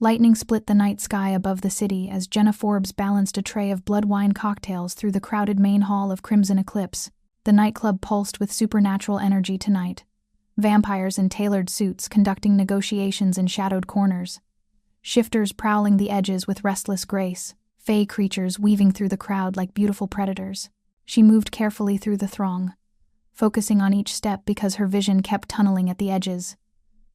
Lightning split the night sky above the city as Jenna Forbes balanced a tray of blood wine cocktails through the crowded main hall of Crimson Eclipse. The nightclub pulsed with supernatural energy tonight. Vampires in tailored suits conducting negotiations in shadowed corners. Shifters prowling the edges with restless grace. Fey creatures weaving through the crowd like beautiful predators. She moved carefully through the throng, focusing on each step because her vision kept tunneling at the edges.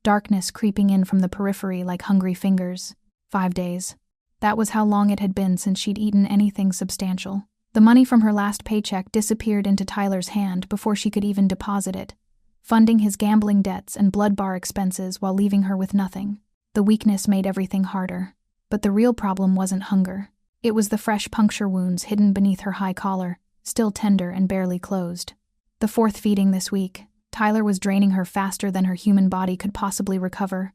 Darkness creeping in from the periphery like hungry fingers. 5 days. That was how long it had been since she'd eaten anything substantial. The money from her last paycheck disappeared into Tyler's hand before she could even deposit it, funding his gambling debts and blood bar expenses while leaving her with nothing. The weakness made everything harder. But the real problem wasn't hunger. It was the fresh puncture wounds hidden beneath her high collar, still tender and barely closed. The 4th feeding this week, Tyler was draining her faster than her human body could possibly recover,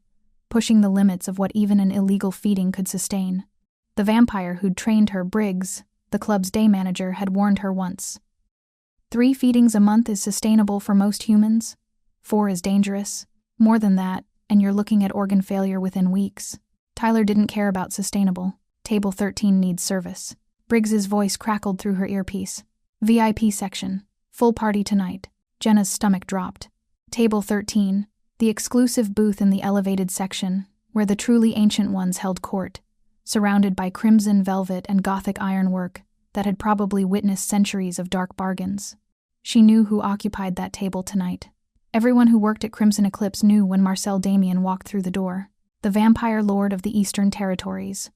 pushing the limits of what even an illegal feeding could sustain. The vampire who'd trained her, Briggs, the club's day manager, had warned her once. 3 feedings a month is sustainable for most humans. 4 is dangerous. More than that, and you're looking at organ failure within weeks. Tyler didn't care about sustainable. Table 13 needs service. Briggs's voice crackled through her earpiece. VIP section. Full party tonight. Jenna's stomach dropped. Table 13, the exclusive booth in the elevated section, where the truly ancient ones held court, surrounded by crimson velvet and gothic ironwork that had probably witnessed centuries of dark bargains. She knew who occupied that table tonight. Everyone who worked at Crimson Eclipse knew when Marcel Damien walked through the door. The vampire lord of the Eastern Territories.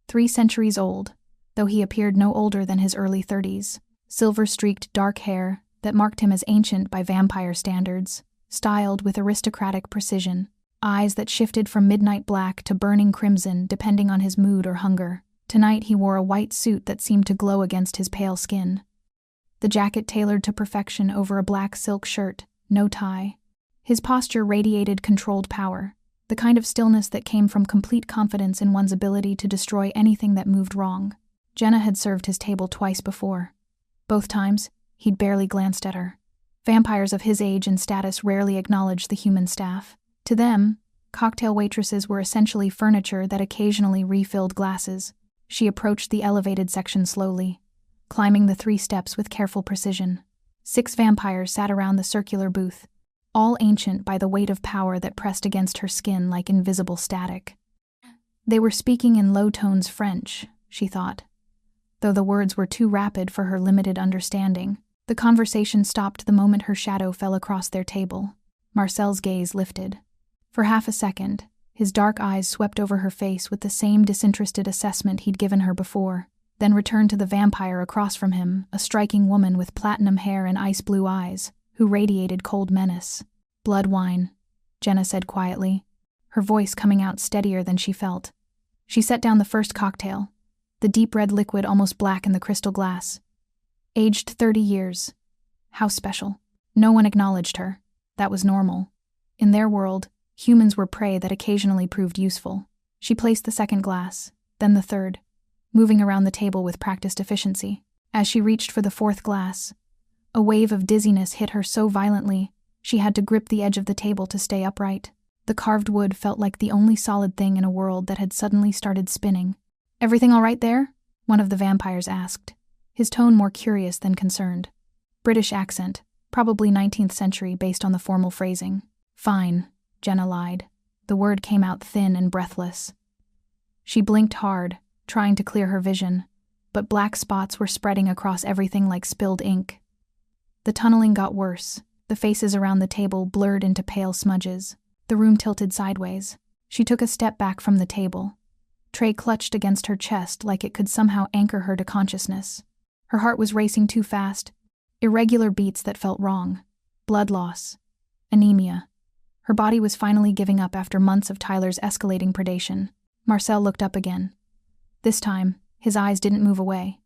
3 centuries old, though he appeared no older than his early 30s. Silver-streaked dark hair that marked him as ancient by vampire standards, styled with aristocratic precision, eyes that shifted from midnight black to burning crimson depending on his mood or hunger. Tonight he wore a white suit that seemed to glow against his pale skin. The jacket tailored to perfection over a black silk shirt, no tie. His posture radiated controlled power, the kind of stillness that came from complete confidence in one's ability to destroy anything that moved wrong. Jenna had served his table twice before. Both times, he'd barely glanced at her. Vampires of his age and status rarely acknowledged the human staff. To them, cocktail waitresses were essentially furniture that occasionally refilled glasses. She approached the elevated section slowly, climbing the 3 steps with careful precision. 6 vampires sat around the circular booth, all ancient by the weight of power that pressed against her skin like invisible static. They were speaking in low tones French, she thought, though the words were too rapid for her limited understanding. The conversation stopped the moment her shadow fell across their table. Marcel's gaze lifted. For half a second, his dark eyes swept over her face with the same disinterested assessment he'd given her before, then returned to the vampire across from him, a striking woman with platinum hair and ice-blue eyes, who radiated cold menace. "Blood wine," Jenna said quietly, her voice coming out steadier than she felt. She set down the first cocktail, the deep red liquid almost black in the crystal glass. Aged 30 years. How special. No one acknowledged her. That was normal. In their world, humans were prey that occasionally proved useful. She placed the second glass, then the third, moving around the table with practiced efficiency. As she reached for the 4th glass, a wave of dizziness hit her so violently, she had to grip the edge of the table to stay upright. The carved wood felt like the only solid thing in a world that had suddenly started spinning. "Everything all right there?" one of the vampires asked, his tone more curious than concerned. British accent, probably 19th century based on the formal phrasing. "Fine," Jenna lied. The word came out thin and breathless. She blinked hard, trying to clear her vision, but black spots were spreading across everything like spilled ink. The tunneling got worse, the faces around the table blurred into pale smudges. The room tilted sideways. She took a step back from the table. Tray clutched against her chest like it could somehow anchor her to consciousness. Her heart was racing too fast, irregular beats that felt wrong. Blood loss. Anemia. Her body was finally giving up after months of Tyler's escalating predation. Marcel looked up again. This time, his eyes didn't move away.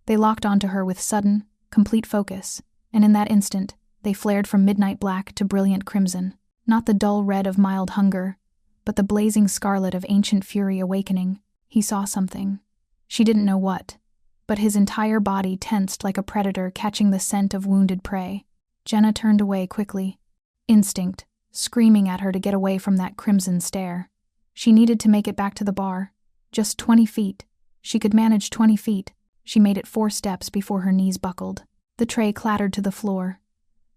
They locked onto her with sudden, complete focus, and in that instant, they flared from midnight black to brilliant crimson. Not the dull red of mild hunger, but the blazing scarlet of ancient fury awakening. He saw something. She didn't know what, but his entire body tensed like a predator catching the scent of wounded prey. Jenna turned away quickly, instinct screaming at her to get away from that crimson stare. She needed to make it back to the bar. Just 20 feet. She could manage 20 feet. She made it 4 steps before her knees buckled. The tray clattered to the floor.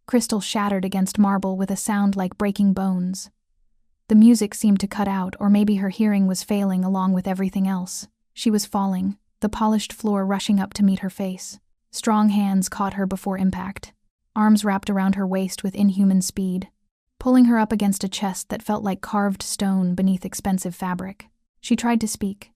Crystal shattered against marble with a sound like breaking bones. The music seemed to cut out, or maybe her hearing was failing along with everything else. She was falling, the polished floor rushing up to meet her face. Strong hands caught her before impact. Arms wrapped around her waist with inhuman speed, pulling her up against a chest that felt like carved stone beneath expensive fabric. She tried to speak,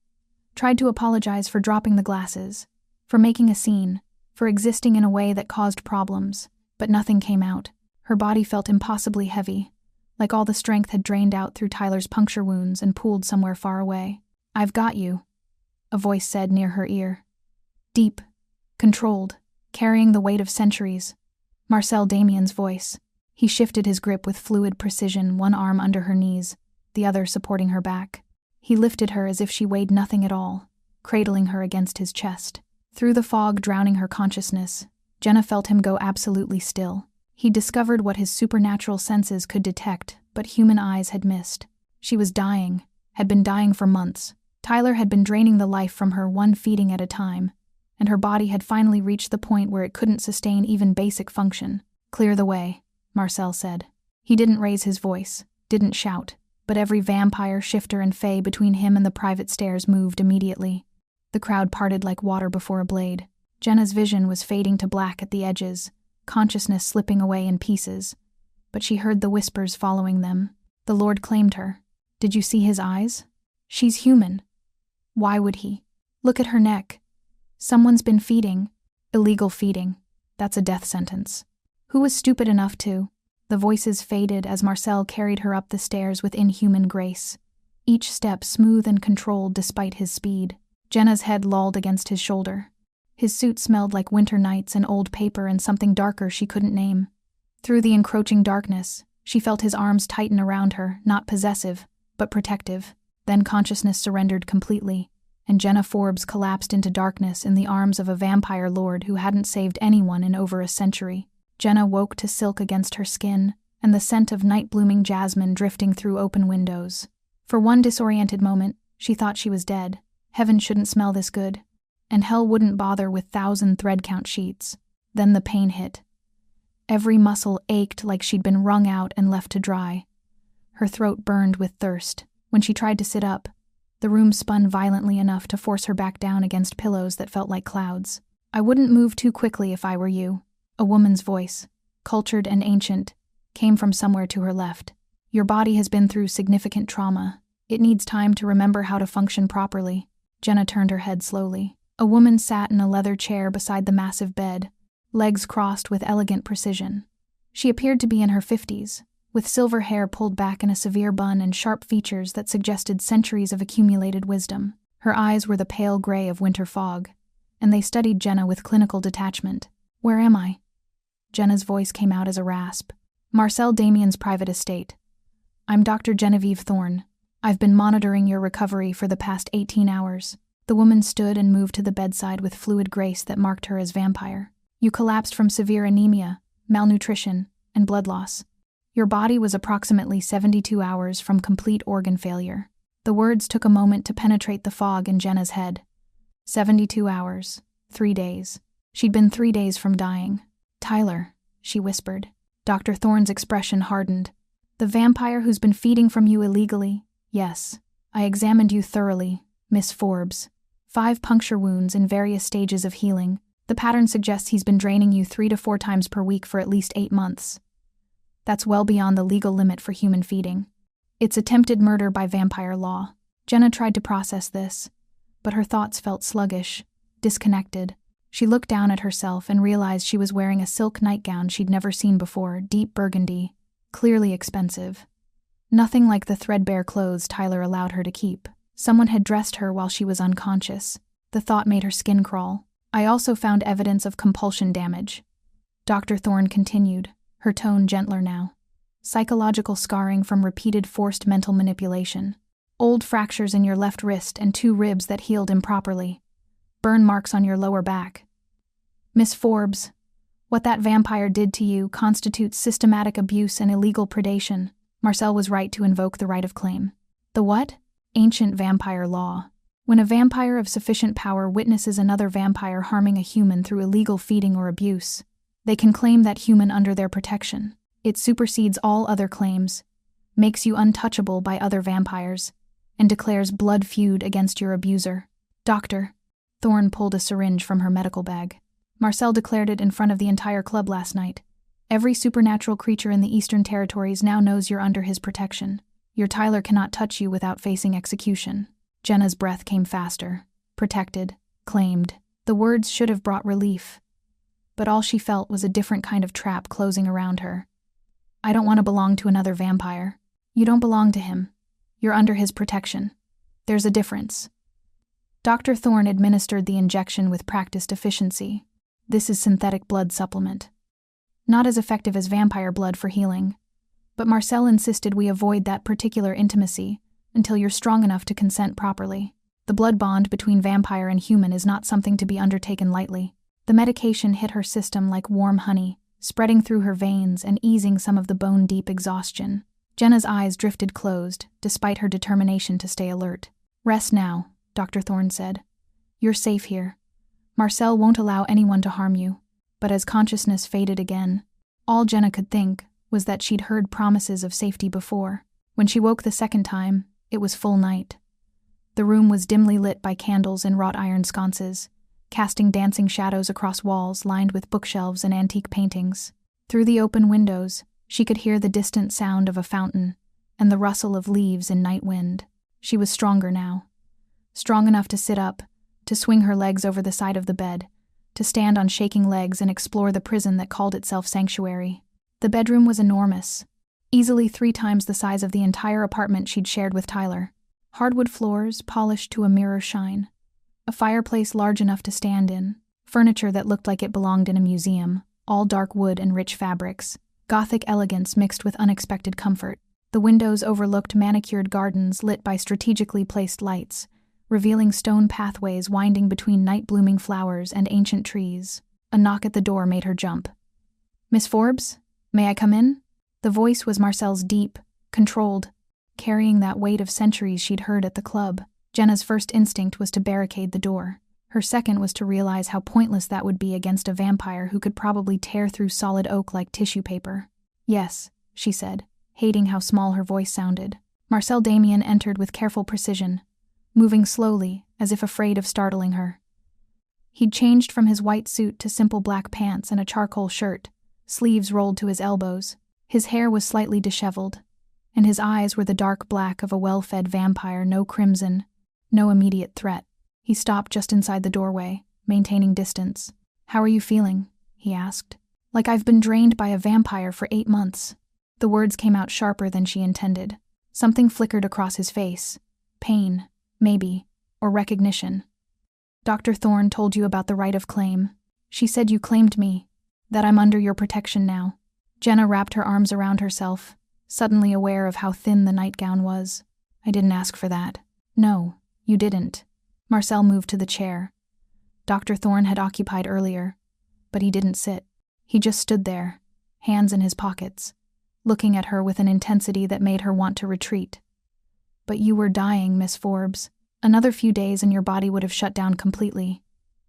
tried to apologize for dropping the glasses, for making a scene, for existing in a way that caused problems, but nothing came out. Her body felt impossibly heavy, like all the strength had drained out through Tyler's puncture wounds and pooled somewhere far away. "I've got you," a voice said near her ear. Deep, controlled, carrying the weight of centuries. Marcel Damien's voice. He shifted his grip with fluid precision, one arm under her knees, the other supporting her back. He lifted her as if she weighed nothing at all, cradling her against his chest. Through the fog drowning her consciousness, Jenna felt him go absolutely still. He discovered what his supernatural senses could detect, but human eyes had missed. She was dying, had been dying for months. Tyler had been draining the life from her, one feeding at a time, and her body had finally reached the point where it couldn't sustain even basic function. "Clear the way," Marcel said. He didn't raise his voice, didn't shout, but every vampire, shifter, and fae between him and the private stairs moved immediately. The crowd parted like water before a blade. Jenna's vision was fading to black at the edges, consciousness slipping away in pieces, but she heard the whispers following them. The Lord claimed her. Did you see his eyes? She's human. Why would he? Look at her neck. Someone's been feeding. Illegal feeding. That's a death sentence. Who was stupid enough to? The voices faded as Marcel carried her up the stairs with inhuman grace, each step smooth and controlled despite his speed. Jenna's head lolled against his shoulder. His suit smelled like winter nights and old paper and something darker she couldn't name. Through the encroaching darkness, she felt his arms tighten around her, not possessive, but protective. Then consciousness surrendered completely, and Jenna Forbes collapsed into darkness in the arms of a vampire lord who hadn't saved anyone in over a century. Jenna woke to silk against her skin, and the scent of night-blooming jasmine drifting through open windows. For one disoriented moment, she thought she was dead. Heaven shouldn't smell this good, and hell wouldn't bother with 1,000 thread-count sheets. Then the pain hit. Every muscle ached like she'd been wrung out and left to dry. Her throat burned with thirst. When she tried to sit up, the room spun violently enough to force her back down against pillows that felt like clouds. "I wouldn't move too quickly if I were you." A woman's voice, cultured and ancient, came from somewhere to her left. "Your body has been through significant trauma. It needs time to remember how to function properly." Jenna turned her head slowly. A woman sat in a leather chair beside the massive bed, legs crossed with elegant precision. She appeared to be in her 50s, with silver hair pulled back in a severe bun and sharp features that suggested centuries of accumulated wisdom. Her eyes were the pale gray of winter fog, and they studied Jenna with clinical detachment. "Where am I?" Jenna's voice came out as a rasp. "Marcel Damien's private estate. I'm Dr. Genevieve Thorne. I've been monitoring your recovery for the past 18 hours. The woman stood and moved to the bedside with fluid grace that marked her as vampire. "You collapsed from severe anemia, malnutrition, and blood loss. Your body was approximately 72 hours from complete organ failure." The words took a moment to penetrate the fog in Jenna's head. 72 hours, 3 days. She'd been 3 days from dying. "Tyler," she whispered. Dr. Thorne's expression hardened. "The vampire who's been feeding from you illegally? Yes. I examined you thoroughly, Miss Forbes. 5 puncture wounds in various stages of healing. The pattern suggests he's been draining you 3 to 4 times per week for at least 8 months. That's well beyond the legal limit for human feeding. It's attempted murder by vampire law." Jenna tried to process this, but her thoughts felt sluggish, disconnected. She looked down at herself and realized she was wearing a silk nightgown she'd never seen before, deep burgundy, clearly expensive. Nothing like the threadbare clothes Tyler allowed her to keep. Someone had dressed her while she was unconscious. The thought made her skin crawl. "I also found evidence of compulsion damage," Dr. Thorne continued, her tone gentler now. "Psychological scarring from repeated forced mental manipulation. Old fractures in your left wrist and 2 ribs that healed improperly. Burn marks on your lower back. Miss Forbes, what that vampire did to you constitutes systematic abuse and illegal predation." Marcel was right to invoke the right of claim. "The what?" Ancient vampire law. When a vampire of sufficient power witnesses another vampire harming a human through illegal feeding or abuse, they can claim that human under their protection. It supersedes all other claims, makes you untouchable by other vampires, and declares blood feud against your abuser. Doctor. Thorne pulled a syringe from her medical bag. Marcel declared it in front of the entire club last night. Every supernatural creature in the Eastern Territories now knows you're under his protection. Your Tyler cannot touch you without facing execution. Jenna's breath came faster. Protected. Claimed. The words should have brought relief. But all she felt was a different kind of trap closing around her. I don't want to belong to another vampire. You don't belong to him. You're under his protection. There's a difference. Dr. Thorne administered the injection with practiced efficiency. This is synthetic blood supplement. Not as effective as vampire blood for healing. But Marcel insisted we avoid that particular intimacy until you're strong enough to consent properly. The blood bond between vampire and human is not something to be undertaken lightly. The medication hit her system like warm honey, spreading through her veins and easing some of the bone-deep exhaustion. Jenna's eyes drifted closed, despite her determination to stay alert. Rest now, Dr. Thorne said. You're safe here. Marcel won't allow anyone to harm you. But as consciousness faded again, all Jenna could think was that she'd heard promises of safety before. When she woke the second time, it was full night. The room was dimly lit by candles in wrought iron sconces, casting dancing shadows across walls lined with bookshelves and antique paintings. Through the open windows, she could hear the distant sound of a fountain and the rustle of leaves in night wind. She was stronger now. Strong enough to sit up, to swing her legs over the side of the bed, to stand on shaking legs and explore the prison that called itself sanctuary. The bedroom was enormous, easily 3 times the size of the entire apartment she'd shared with Tyler. Hardwood floors polished to a mirror shine. A fireplace large enough to stand in. Furniture that looked like it belonged in a museum, all dark wood and rich fabrics. Gothic elegance mixed with unexpected comfort. The windows overlooked manicured gardens lit by strategically placed lights, revealing stone pathways winding between night-blooming flowers and ancient trees. A knock at the door made her jump. Miss Forbes? May I come in? The voice was Marcel's deep, controlled, carrying that weight of centuries she'd heard at the club. Jenna's first instinct was to barricade the door. Her second was to realize how pointless that would be against a vampire who could probably tear through solid oak like tissue paper. Yes, she said, hating how small her voice sounded. Marcel Damien entered with careful precision, moving slowly, as if afraid of startling her. He'd changed from his white suit to simple black pants and a charcoal shirt, sleeves rolled to his elbows. His hair was slightly disheveled, and his eyes were the dark black of a well-fed vampire, no crimson, no immediate threat. He stopped just inside the doorway, maintaining distance. How are you feeling? He asked. Like I've been drained by a vampire for 8 months. The words came out sharper than she intended. Something flickered across his face. Pain, maybe, or recognition. Dr. Thorne told you about the right of claim. She said you claimed me, that I'm under your protection now. Jenna wrapped her arms around herself, suddenly aware of how thin the nightgown was. I didn't ask for that. No, you didn't. Marcel moved to the chair. Dr. Thorne had occupied earlier, but he didn't sit. He just stood there, hands in his pockets, looking at her with an intensity that made her want to retreat. But you were dying, Miss Forbes. Another few days and your body would have shut down completely.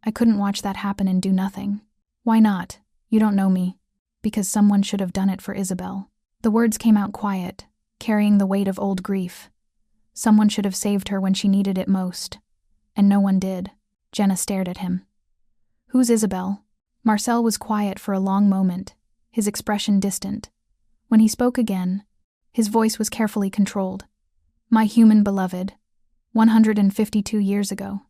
I couldn't watch that happen and do nothing. Why not? You don't know me. Because someone should have done it for Isabel. The words came out quiet, carrying the weight of old grief. Someone should have saved her when she needed it most. And no one did. Jenna stared at him. Who's Isabel? Marcel was quiet for a long moment, his expression distant. When he spoke again, his voice was carefully controlled. My human beloved. 152 years ago.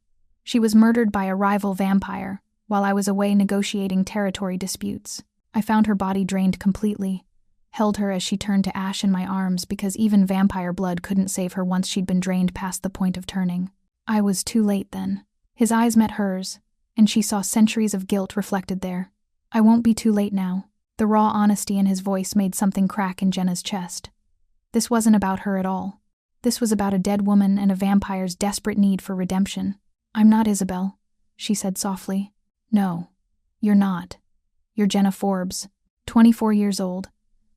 She was murdered by a rival vampire while I was away negotiating territory disputes. I found her body drained completely, held her as she turned to ash in my arms because even vampire blood couldn't save her once she'd been drained past the point of turning. I was too late then. His eyes met hers, and she saw centuries of guilt reflected there. I won't be too late now. The raw honesty in his voice made something crack in Jenna's chest. This wasn't about her at all. This was about a dead woman and a vampire's desperate need for redemption. I'm not Isabel, she said softly. No, you're not. You're Jenna Forbes, 24 years old,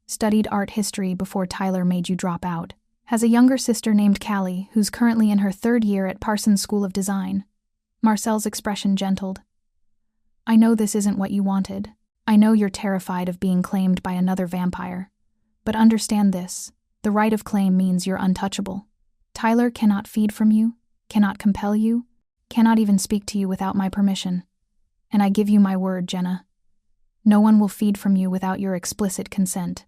studied art history before Tyler made you drop out. Has a younger sister named Callie, who's currently in her 3rd year at Parsons School of Design. Marcel's expression gentled. I know this isn't what you wanted. I know you're terrified of being claimed by another vampire. But understand this, the right of claim means you're untouchable. Tyler cannot feed from you, cannot compel you, cannot even speak to you without my permission. And I give you my word, Jenna. No one will feed from you without your explicit consent.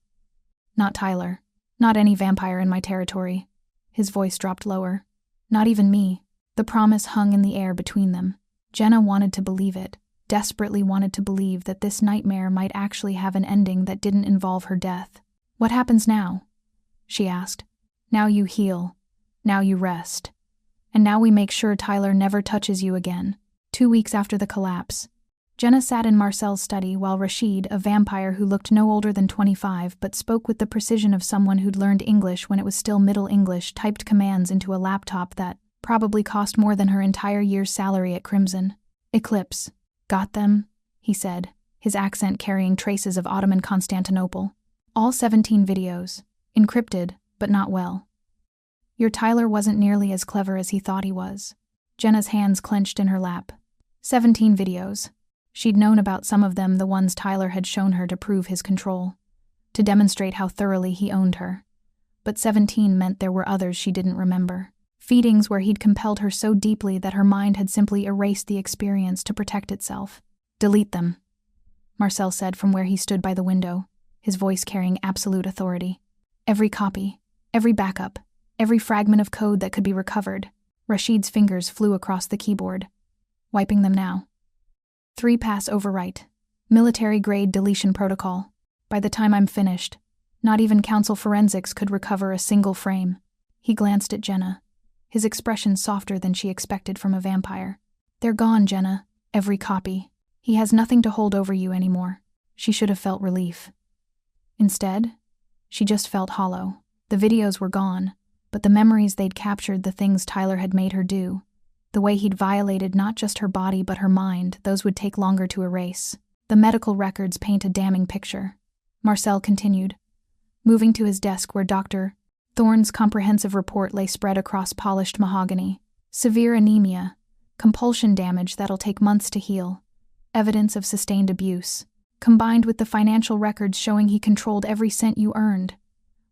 Not Tyler. Not any vampire in my territory. His voice dropped lower. Not even me. The promise hung in the air between them. Jenna wanted to believe it, desperately wanted to believe that this nightmare might actually have an ending that didn't involve her death. What happens now? She asked. Now you heal. Now you rest. And now we make sure Tyler never touches you again. 2 weeks after the collapse, Jenna sat in Marcel's study while Rashid, a vampire who looked no older than 25 but spoke with the precision of someone who'd learned English when it was still Middle English, typed commands into a laptop that probably cost more than her entire year's salary at Crimson Eclipse. Got them, he said, his accent carrying traces of Ottoman Constantinople. All 17 videos, encrypted, but not well. Your Tyler wasn't nearly as clever as he thought he was. Jenna's hands clenched in her lap. 17 videos. She'd known about some of them, the ones Tyler had shown her to prove his control, to demonstrate how thoroughly he owned her. But 17 meant there were others she didn't remember. Feedings where he'd compelled her so deeply that her mind had simply erased the experience to protect itself. Delete them, Marcel said from where he stood by the window, his voice carrying absolute authority. Every copy, every backup, every fragment of code that could be recovered. Rashid's fingers flew across the keyboard. Wiping them now. 3-pass overwrite. Military-grade deletion protocol. By the time I'm finished, not even Council Forensics could recover a single frame. He glanced at Jenna, his expression softer than she expected from a vampire. They're gone, Jenna. Every copy. He has nothing to hold over you anymore. She should have felt relief. Instead, she just felt hollow. The videos were gone, but the memories they'd captured, the things Tyler had made her do, the way he'd violated not just her body but her mind, those would take longer to erase. The medical records paint a damning picture. Marcel continued, moving to his desk where Dr. Thorne's comprehensive report lay spread across polished mahogany. Severe anemia, compulsion damage that'll take months to heal, evidence of sustained abuse, combined with the financial records showing he controlled every cent you earned.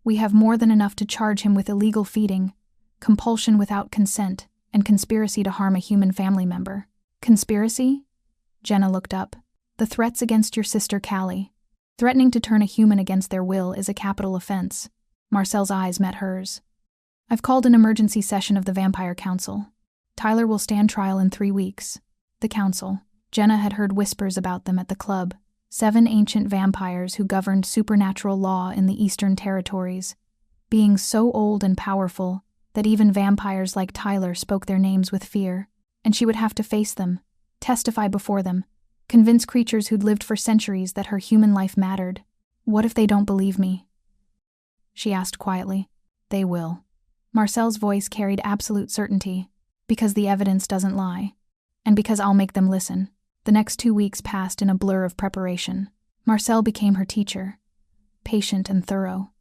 We have more than enough to charge him with illegal feeding, compulsion without consent, and conspiracy to harm a human family member. Conspiracy? Jenna looked up. The threats against your sister Callie. Threatening to turn a human against their will is a capital offense. Marcel's eyes met hers. I've called an emergency session of the Vampire Council. Tyler will stand trial in 3 weeks. The council. Jenna had heard whispers about them at the club. 7 ancient vampires who governed supernatural law in the Eastern Territories, being so old and powerful that even vampires like Tyler spoke their names with fear, and she would have to face them, testify before them, convince creatures who'd lived for centuries that her human life mattered. What if they don't believe me? She asked quietly. They will. Marcel's voice carried absolute certainty, because the evidence doesn't lie, and because I'll make them listen. The next 2 weeks passed in a blur of preparation. Marcel became her teacher, patient and thorough,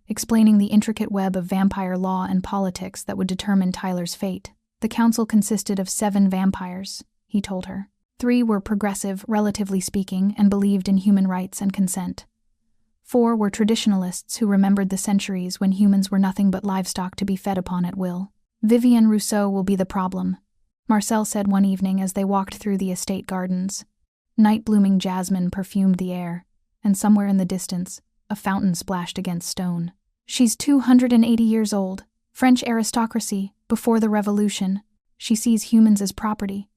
explaining the intricate web of vampire law and politics that would determine Tyler's fate. The council consisted of 7 vampires, he told her. 3 were progressive, relatively speaking, and believed in human rights and consent. 4 were traditionalists who remembered the centuries when humans were nothing but livestock to be fed upon at will. Vivienne Rousseau will be the problem, Marcel said one evening as they walked through the estate gardens. Night-blooming jasmine perfumed the air, and somewhere in the distance, a fountain splashed against stone. She's 280 years old, French aristocracy, before the revolution. She sees humans as property,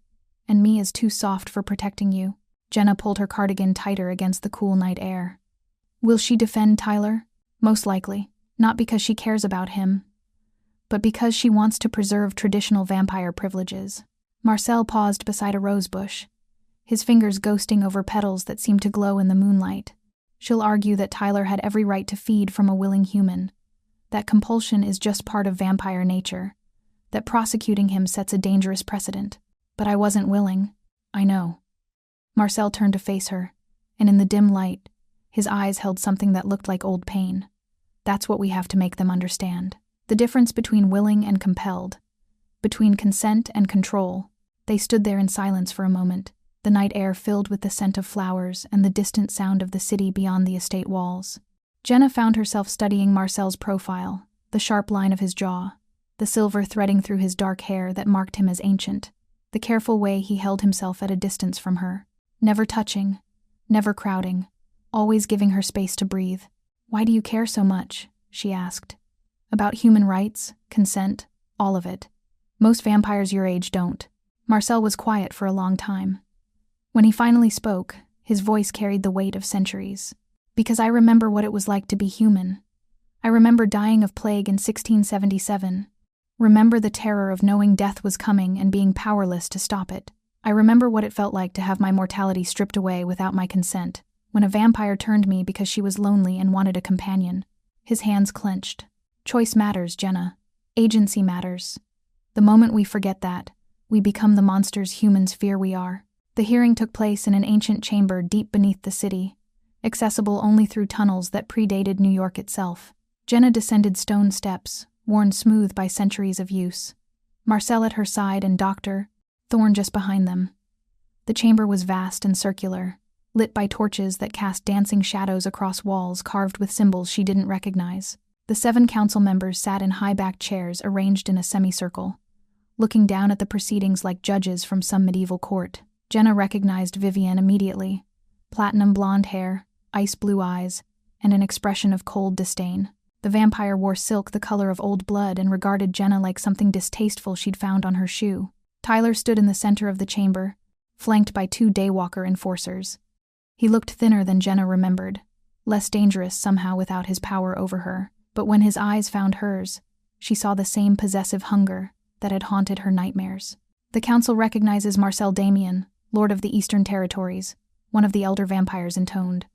and me as too soft for protecting you. Jenna pulled her cardigan tighter against the cool night air. Will she defend Tyler? Most likely, not because she cares about him, but because she wants to preserve traditional vampire privileges. Marcel paused beside a rose bush, his fingers ghosting over petals that seemed to glow in the moonlight. She'll argue that Tyler had every right to feed from a willing human, that compulsion is just part of vampire nature, that prosecuting him sets a dangerous precedent. But I wasn't willing. I know. Marcel turned to face her, and in the dim light, his eyes held something that looked like old pain. That's what we have to make them understand. The difference between willing and compelled, between consent and control. They stood there in silence for a moment, the night air filled with the scent of flowers and the distant sound of the city beyond the estate walls. Jenna found herself studying Marcel's profile, the sharp line of his jaw, the silver threading through his dark hair that marked him as ancient, the careful way he held himself at a distance from her, never touching, never crowding, always giving her space to breathe. "Why do you care so much?" she asked. "About human rights, consent, all of it. Most vampires your age don't." Marcel was quiet for a long time. When he finally spoke, his voice carried the weight of centuries. "Because I remember what it was like to be human. I remember dying of plague in 1677. Remember the terror of knowing death was coming and being powerless to stop it. I remember what it felt like to have my mortality stripped away without my consent, when a vampire turned me because she was lonely and wanted a companion." His hands clenched. "Choice matters, Jenna. Agency matters. The moment we forget that, we become the monsters humans fear we are." The hearing took place in an ancient chamber deep beneath the city, accessible only through tunnels that predated New York itself. Jenna descended stone steps, worn smooth by centuries of use. Marcel at her side and Dr. Thorne just behind them. The chamber was vast and circular, lit by torches that cast dancing shadows across walls carved with symbols she didn't recognize. The 7 council members sat in high-backed chairs arranged in a semicircle, looking down at the proceedings like judges from some medieval court. Jenna recognized Vivienne immediately. Platinum blonde hair, ice blue eyes, and an expression of cold disdain. The vampire wore silk the color of old blood and regarded Jenna like something distasteful she'd found on her shoe. Tyler stood in the center of the chamber, flanked by 2 daywalker enforcers. He looked thinner than Jenna remembered, less dangerous somehow without his power over her. But when his eyes found hers, she saw the same possessive hunger that had haunted her nightmares. "The council recognizes Marcel Damien, Lord of the Eastern Territories," one of the elder vampires intoned.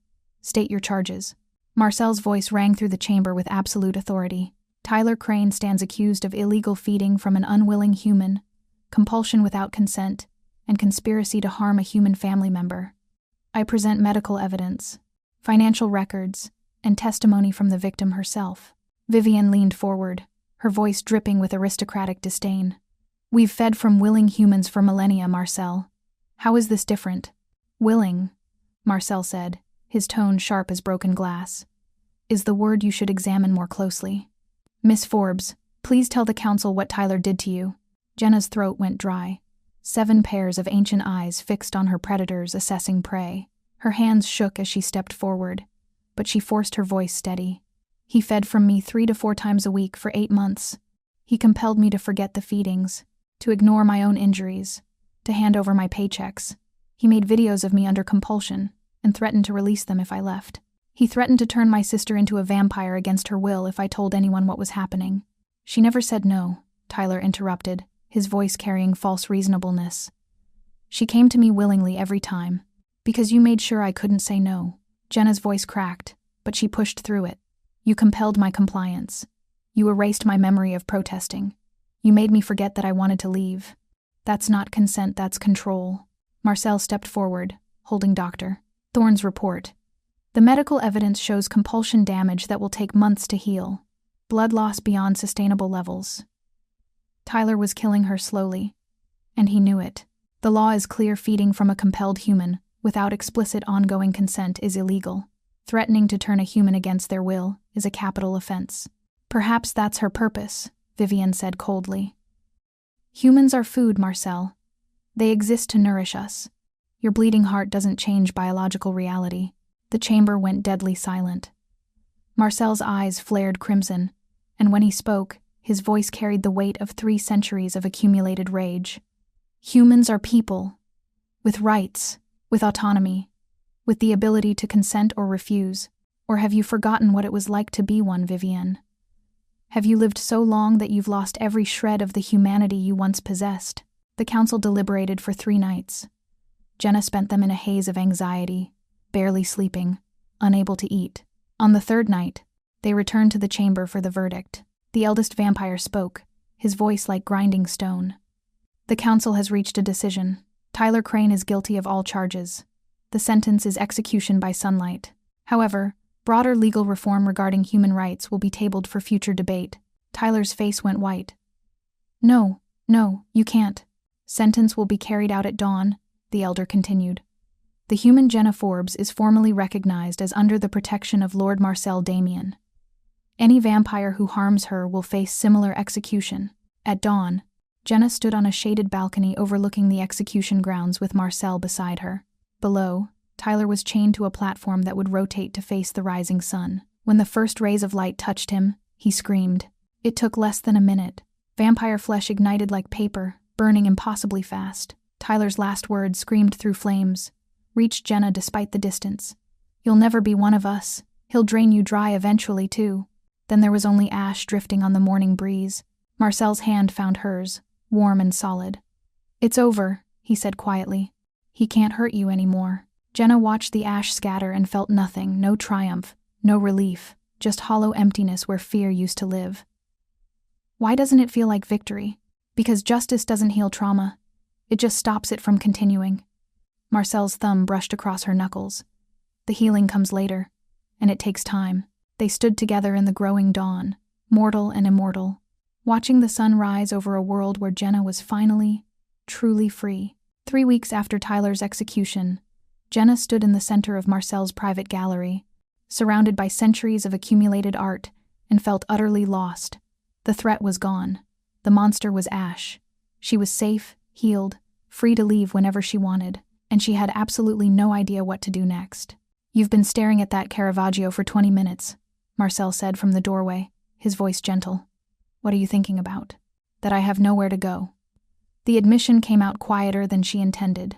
"State your charges." Marcel's voice rang through the chamber with absolute authority. "Tyler Crane stands accused of illegal feeding from an unwilling human, compulsion without consent, and conspiracy to harm a human family member. I present medical evidence, financial records, and testimony from the victim herself." Vivienne leaned forward, her voice dripping with aristocratic disdain. "We've fed from willing humans for millennia, Marcel. How is this different?" "Willing," Marcel said, his tone sharp as broken glass, "is the word you should examine more closely. Miss Forbes, please tell the council what Tyler did to you." Jenna's throat went dry, 7 pairs of ancient eyes fixed on her predators assessing prey. Her hands shook as she stepped forward, but she forced her voice steady. "He fed from me 3 to 4 times a week for 8 months. He compelled me to forget the feedings, to ignore my own injuries, to hand over my paychecks. He made videos of me under compulsion and threatened to release them if I left. He threatened to turn my sister into a vampire against her will if I told anyone what was happening." "She never said no," Tyler interrupted, his voice carrying false reasonableness. "She came to me willingly every time, because you made sure I couldn't say no." Jenna's voice cracked, but she pushed through it. "You compelled my compliance. You erased my memory of protesting. You made me forget that I wanted to leave. That's not consent, that's control." Marcel stepped forward, holding Dr. Thorne's report. "The medical evidence shows compulsion damage that will take months to heal. Blood loss beyond sustainable levels. Tyler was killing her slowly, and he knew it. The law is clear: feeding from a compelled human without explicit ongoing consent is illegal. Threatening to turn a human against their will is a capital offense." "Perhaps that's her purpose," Vivienne said coldly. "Humans are food, Marcel. They exist to nourish us. Your bleeding heart doesn't change biological reality." The chamber went deadly silent. Marcel's eyes flared crimson, and when he spoke, his voice carried the weight of 3 centuries of accumulated rage. "Humans are people, with rights, with autonomy, with the ability to consent or refuse. Or have you forgotten what it was like to be one, Vivienne? Have you lived so long that you've lost every shred of the humanity you once possessed?" The council deliberated for 3 nights. Jenna spent them in a haze of anxiety, barely sleeping, unable to eat. On the 3rd night, they returned to the chamber for the verdict. The eldest vampire spoke, his voice like grinding stone. "The council has reached a decision. Tyler Crane is guilty of all charges. The sentence is execution by sunlight. However, broader legal reform regarding human rights will be tabled for future debate. Tyler's face went white. No, you can't. Sentence will be carried out at dawn, the elder continued. The human Jenna Forbes is formally recognized as under the protection of Lord Marcel Damien. Any vampire who harms her will face similar execution. At dawn, Jenna stood on a shaded balcony overlooking the execution grounds with Marcel beside her. Below, Tyler was chained to a platform that would rotate to face the rising sun. When the first rays of light touched him, he screamed. It took less than a minute. Vampire flesh ignited like paper, burning impossibly fast. Tyler's last words, screamed through flames, reached Jenna despite the distance. You'll never be one of us. He'll drain you dry eventually, too. Then there was only ash drifting on the morning breeze. Marcel's hand found hers, warm and solid. It's over, he said quietly. He can't hurt you anymore. Jenna watched the ash scatter and felt nothing, no triumph, no relief, just hollow emptiness where fear used to live. Why doesn't it feel like victory? Because justice doesn't heal trauma. It just stops it from continuing. Marcel's thumb brushed across her knuckles. The healing comes later, and it takes time. They stood together in the growing dawn, mortal and immortal, watching the sun rise over a world where Jenna was finally, truly free. 3 weeks after Tyler's execution, Jenna stood in the center of Marcel's private gallery, surrounded by centuries of accumulated art, and felt utterly lost. The threat was gone. The monster was ash. She was safe, healed, free to leave whenever she wanted, and she had absolutely no idea what to do next. You've been staring at that Caravaggio for 20 minutes, Marcel said from the doorway, his voice gentle. What are you thinking about? That I have nowhere to go. The admission came out quieter than she intended.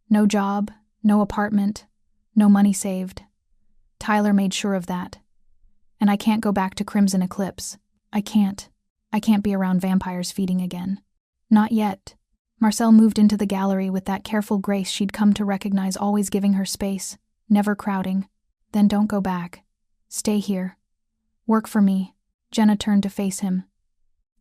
No job, no apartment, no money saved. Tyler made sure of that. And I can't go back to Crimson Eclipse. I can't be around vampires feeding again. Not yet. Marcel moved into the gallery with that careful grace she'd come to recognize, always giving her space, never crowding. Then don't go back. Stay here. Work for me. Jenna turned to face him.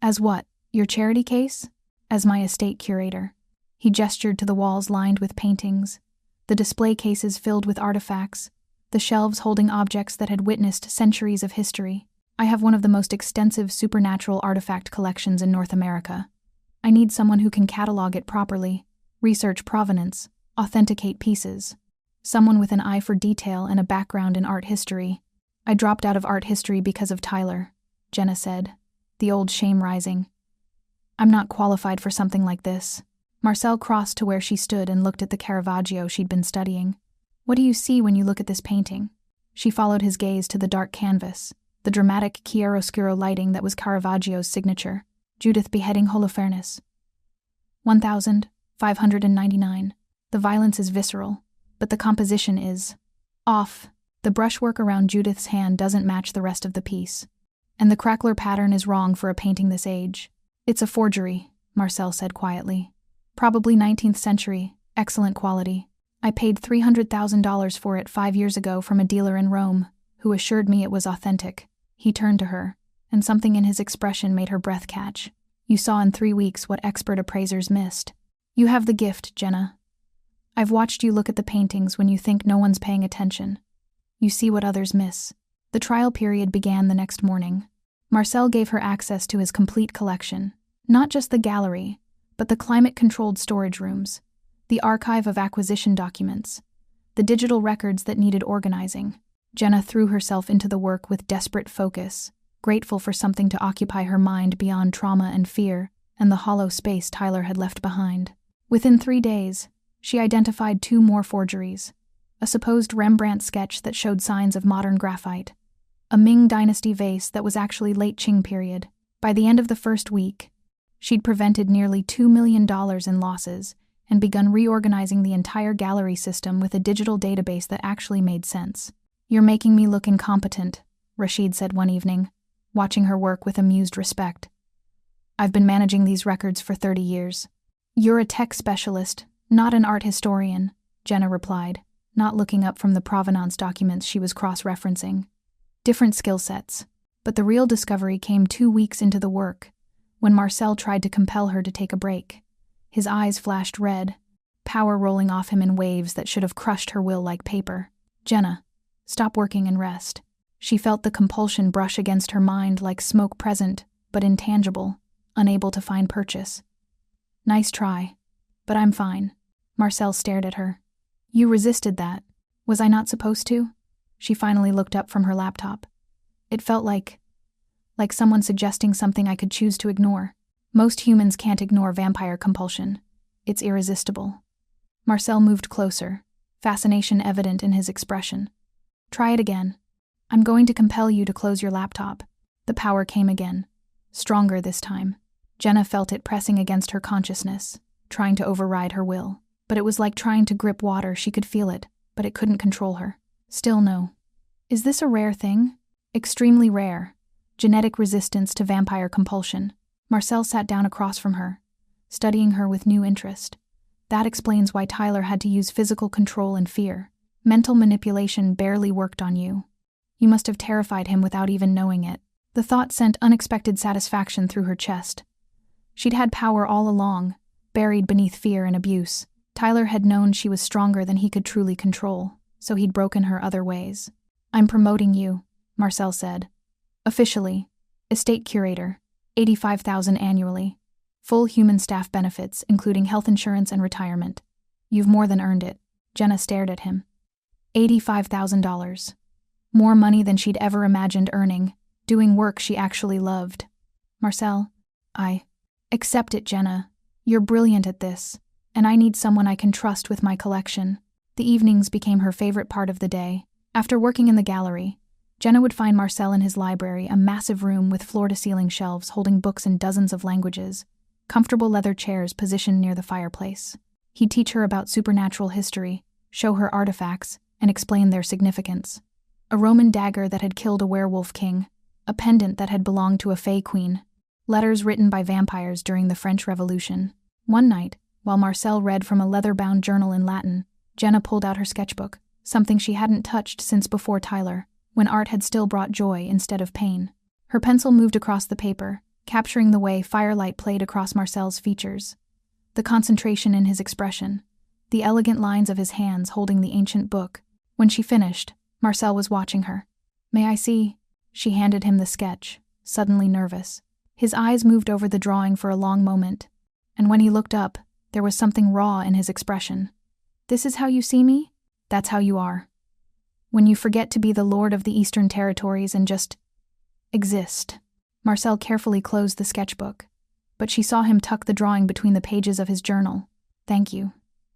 As what? Your charity case? As my estate curator. He gestured to the walls lined with paintings, the display cases filled with artifacts, the shelves holding objects that had witnessed centuries of history. I have one of the most extensive supernatural artifact collections in North America. I need someone who can catalog it properly, research provenance, authenticate pieces. Someone with an eye for detail and a background in art history. I dropped out of art history because of Tyler, Jenna said, the old shame rising. I'm not qualified for something like this. Marcel crossed to where she stood and looked at the Caravaggio she'd been studying. What do you see when you look at this painting? She followed his gaze to the dark canvas, the dramatic chiaroscuro lighting that was Caravaggio's signature. Judith beheading Holofernes. 1,599. The violence is visceral, but the composition is off. The brushwork around Judith's hand doesn't match the rest of the piece. And the crackler pattern is wrong for a painting this age. It's a forgery, Marcel said quietly. Probably 19th century, excellent quality. I paid $300,000 for it 5 years ago from a dealer in Rome, who assured me it was authentic. He turned to her, and something in his expression made her breath catch. You saw in 3 weeks what expert appraisers missed. You have the gift, Jenna. I've watched you look at the paintings when you think no one's paying attention. You see what others miss. The trial period began the next morning. Marcel gave her access to his complete collection, not just the gallery, but the climate-controlled storage rooms, the archive of acquisition documents, the digital records that needed organizing. Jenna threw herself into the work with desperate focus, grateful for something to occupy her mind beyond trauma and fear and the hollow space Tyler had left behind. Within 3 days, she identified 2 more forgeries, a supposed Rembrandt sketch that showed signs of modern graphite, a Ming Dynasty vase that was actually late Qing period. By the end of the first week, she'd prevented nearly $2 million in losses and begun reorganizing the entire gallery system with a digital database that actually made sense. You're making me look incompetent, Rashid said one evening, watching her work with amused respect. I've been managing these records for 30 years. You're a tech specialist, not an art historian, Jenna replied, not looking up from the provenance documents she was cross-referencing. Different skill sets. But the real discovery came 2 weeks into the work, when Marcel tried to compel her to take a break. His eyes flashed red, power rolling off him in waves that should have crushed her will like paper. Jenna, stop working and rest. She felt the compulsion brush against her mind like smoke present, but intangible, unable to find purchase. Nice try. But I'm fine. Marcel stared at her. You resisted that. Was I not supposed to? She finally looked up from her laptop. It felt like someone suggesting something I could choose to ignore. Most humans can't ignore vampire compulsion. It's irresistible. Marcel moved closer, fascination evident in his expression. Try it again. I'm going to compel you to close your laptop. The power came again. Stronger this time. Jenna felt it pressing against her consciousness, trying to override her will. But it was like trying to grip water. She could feel it, but it couldn't control her. Still no. Is this a rare thing? Extremely rare. Genetic resistance to vampire compulsion. Marcel sat down across from her, studying her with new interest. That explains why Tyler had to use physical control and fear. Mental manipulation barely worked on you. You must have terrified him without even knowing it. The thought sent unexpected satisfaction through her chest. She'd had power all along, buried beneath fear and abuse. Tyler had known she was stronger than he could truly control, so he'd broken her other ways. I'm promoting you, Marcel said. Officially. Estate curator. $85,000 annually. Full human staff benefits, including health insurance and retirement. You've more than earned it. Jenna stared at him. $85,000. More money than she'd ever imagined earning, doing work she actually loved. Marcel, I accept it, Jenna. You're brilliant at this, and I need someone I can trust with my collection. The evenings became her favorite part of the day. After working in the gallery, Jenna would find Marcel in his library, a massive room with floor-to-ceiling shelves holding books in dozens of languages, comfortable leather chairs positioned near the fireplace. He'd teach her about supernatural history, show her artifacts, and explain their significance. A Roman dagger that had killed a werewolf king, a pendant that had belonged to a fey queen, letters written by vampires during the French Revolution. One night, while Marcel read from a leather-bound journal in Latin, Jenna pulled out her sketchbook, something she hadn't touched since before Tyler, when art had still brought joy instead of pain. Her pencil moved across the paper, capturing the way firelight played across Marcel's features. The concentration in his expression, the elegant lines of his hands holding the ancient book. When she finished, Marcel was watching her. May I see? She handed him the sketch, suddenly nervous. His eyes moved over the drawing for a long moment, and when he looked up, there was something raw in his expression. This is how you see me? That's how you are. When you forget to be the lord of the Eastern Territories and just exist. Marcel carefully closed the sketchbook, but she saw him tuck the drawing between the pages of his journal. Thank you.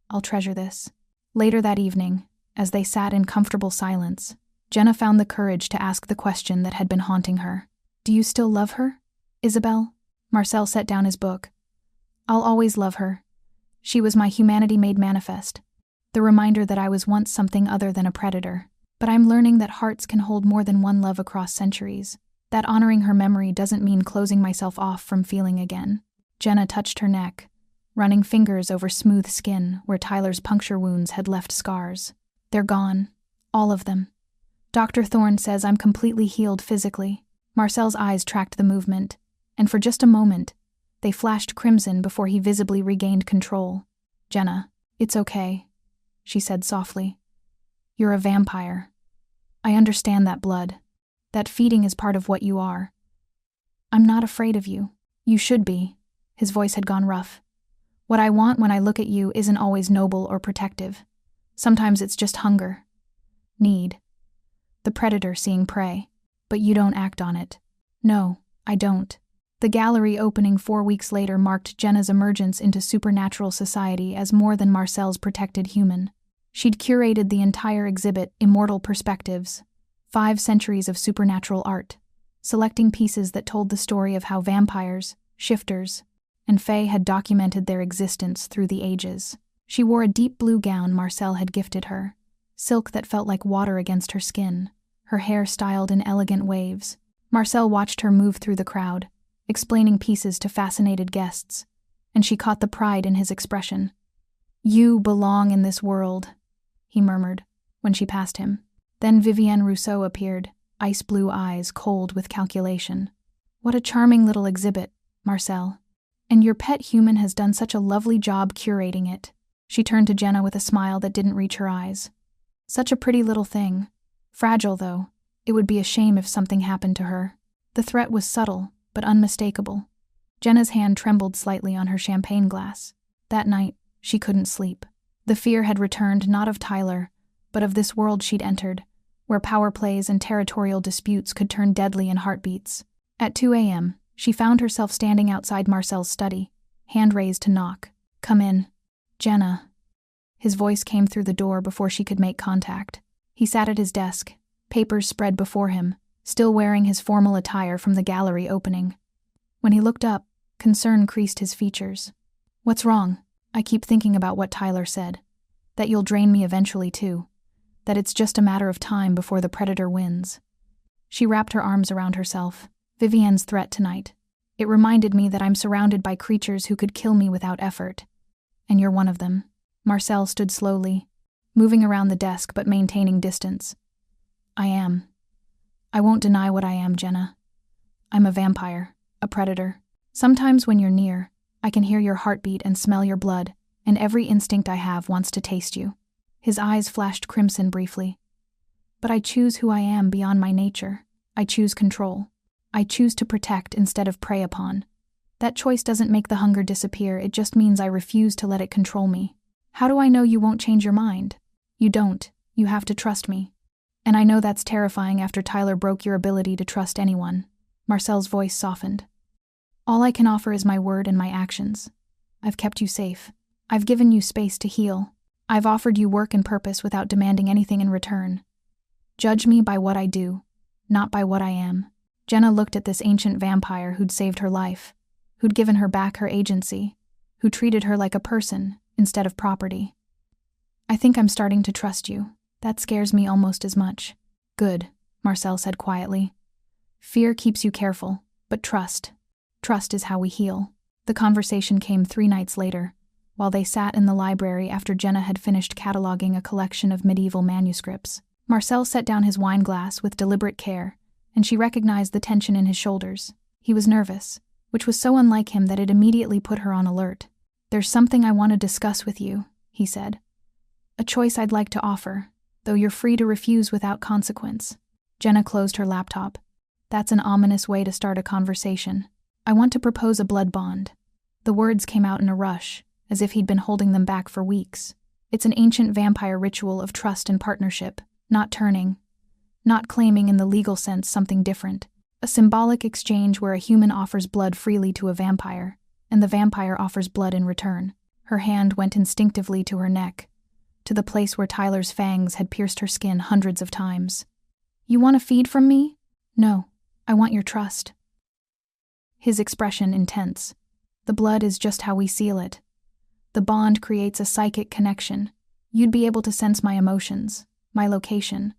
I'll treasure this. Later that evening, as they sat in comfortable silence, Jenna found the courage to ask the question that had been haunting her. Do you still love her, Isabel? Marcel set down his book. I'll always love her. She was my humanity made manifest, the reminder that I was once something other than a predator. But I'm learning that hearts can hold more than one love across centuries. That honoring her memory doesn't mean closing myself off from feeling again. Jenna touched her neck, running fingers over smooth skin where Tyler's puncture wounds had left scars. They're gone. All of them. Dr. Thorne says I'm completely healed physically. Marcel's eyes tracked the movement, and for just a moment, they flashed crimson before he visibly regained control. Jenna, it's okay, she said softly. You're a vampire. I understand that blood. That feeding is part of what you are. I'm not afraid of you. You should be. His voice had gone rough. What I want when I look at you isn't always noble or protective. Sometimes it's just hunger. Need. The predator seeing prey. But you don't act on it. No, I don't. The gallery opening 4 weeks later marked Jenna's emergence into supernatural society as more than Marcel's protected human. She'd curated the entire exhibit, Immortal Perspectives, 5 centuries of supernatural art, selecting pieces that told the story of how vampires, shifters, and fae had documented their existence through the ages. She wore a deep blue gown Marcel had gifted her, silk that felt like water against her skin, her hair styled in elegant waves. Marcel watched her move through the crowd, explaining pieces to fascinated guests, and she caught the pride in his expression. You belong in this world, he murmured, when she passed him. Then Vivienne Rousseau appeared, ice-blue eyes cold with calculation. What a charming little exhibit, Marcel. And your pet human has done such a lovely job curating it. She turned to Jenna with a smile that didn't reach her eyes. Such a pretty little thing. Fragile, though. It would be a shame if something happened to her. The threat was subtle, but unmistakable. Jenna's hand trembled slightly on her champagne glass. That night, she couldn't sleep. The fear had returned not of Tyler, but of this world she'd entered, where power plays and territorial disputes could turn deadly in heartbeats. At 2 a.m., she found herself standing outside Marcel's study, hand raised to knock. "Come in." "Jenna." His voice came through the door before she could make contact. He sat at his desk, papers spread before him, still wearing his formal attire from the gallery opening. When he looked up, concern creased his features. "What's wrong?" "I keep thinking about what Tyler said. That you'll drain me eventually too. That it's just a matter of time before the predator wins." She wrapped her arms around herself. "Vivienne's threat tonight. It reminded me that I'm surrounded by creatures who could kill me without effort. And you're one of them." Marcel stood slowly, moving around the desk but maintaining distance. "I am. I won't deny what I am, Jenna. I'm a vampire, a predator. Sometimes when you're near, I can hear your heartbeat and smell your blood, and every instinct I have wants to taste you." His eyes flashed crimson briefly. "But I choose who I am beyond my nature. I choose control. I choose to protect instead of prey upon. That choice doesn't make the hunger disappear, it just means I refuse to let it control me. How do I know you won't change your mind? You don't. You have to trust me. And I know that's terrifying after Tyler broke your ability to trust anyone." Marcel's voice softened. "All I can offer is my word and my actions. I've kept you safe. I've given you space to heal. I've offered you work and purpose without demanding anything in return. Judge me by what I do, not by what I am." Jenna looked at this ancient vampire who'd saved her life, who'd given her back her agency, who treated her like a person instead of property. "I think I'm starting to trust you. That scares me almost as much." "Good," Marcel said quietly. "Fear keeps you careful, but trust is how we heal." The conversation came 3 nights later, while they sat in the library after Jenna had finished cataloging a collection of medieval manuscripts. Marcel set down his wine glass with deliberate care, and she recognized the tension in his shoulders. He was nervous, which was so unlike him that it immediately put her on alert. "There's something I want to discuss with you," he said. "A choice I'd like to offer, though you're free to refuse without consequence." Jenna closed her laptop. "That's an ominous way to start a conversation. I want to propose a blood bond." The words came out in a rush, as if he'd been holding them back for weeks. "It's an ancient vampire ritual of trust and partnership, not turning, not claiming in the legal sense something different. A symbolic exchange where a human offers blood freely to a vampire, and the vampire offers blood in return." Her hand went instinctively to her neck, to the place where Tyler's fangs had pierced her skin hundreds of times. "You want to feed from me?" "No, I want your trust." His expression intense. "The blood is just how we seal it. The bond creates a psychic connection. You'd be able to sense my emotions, my location.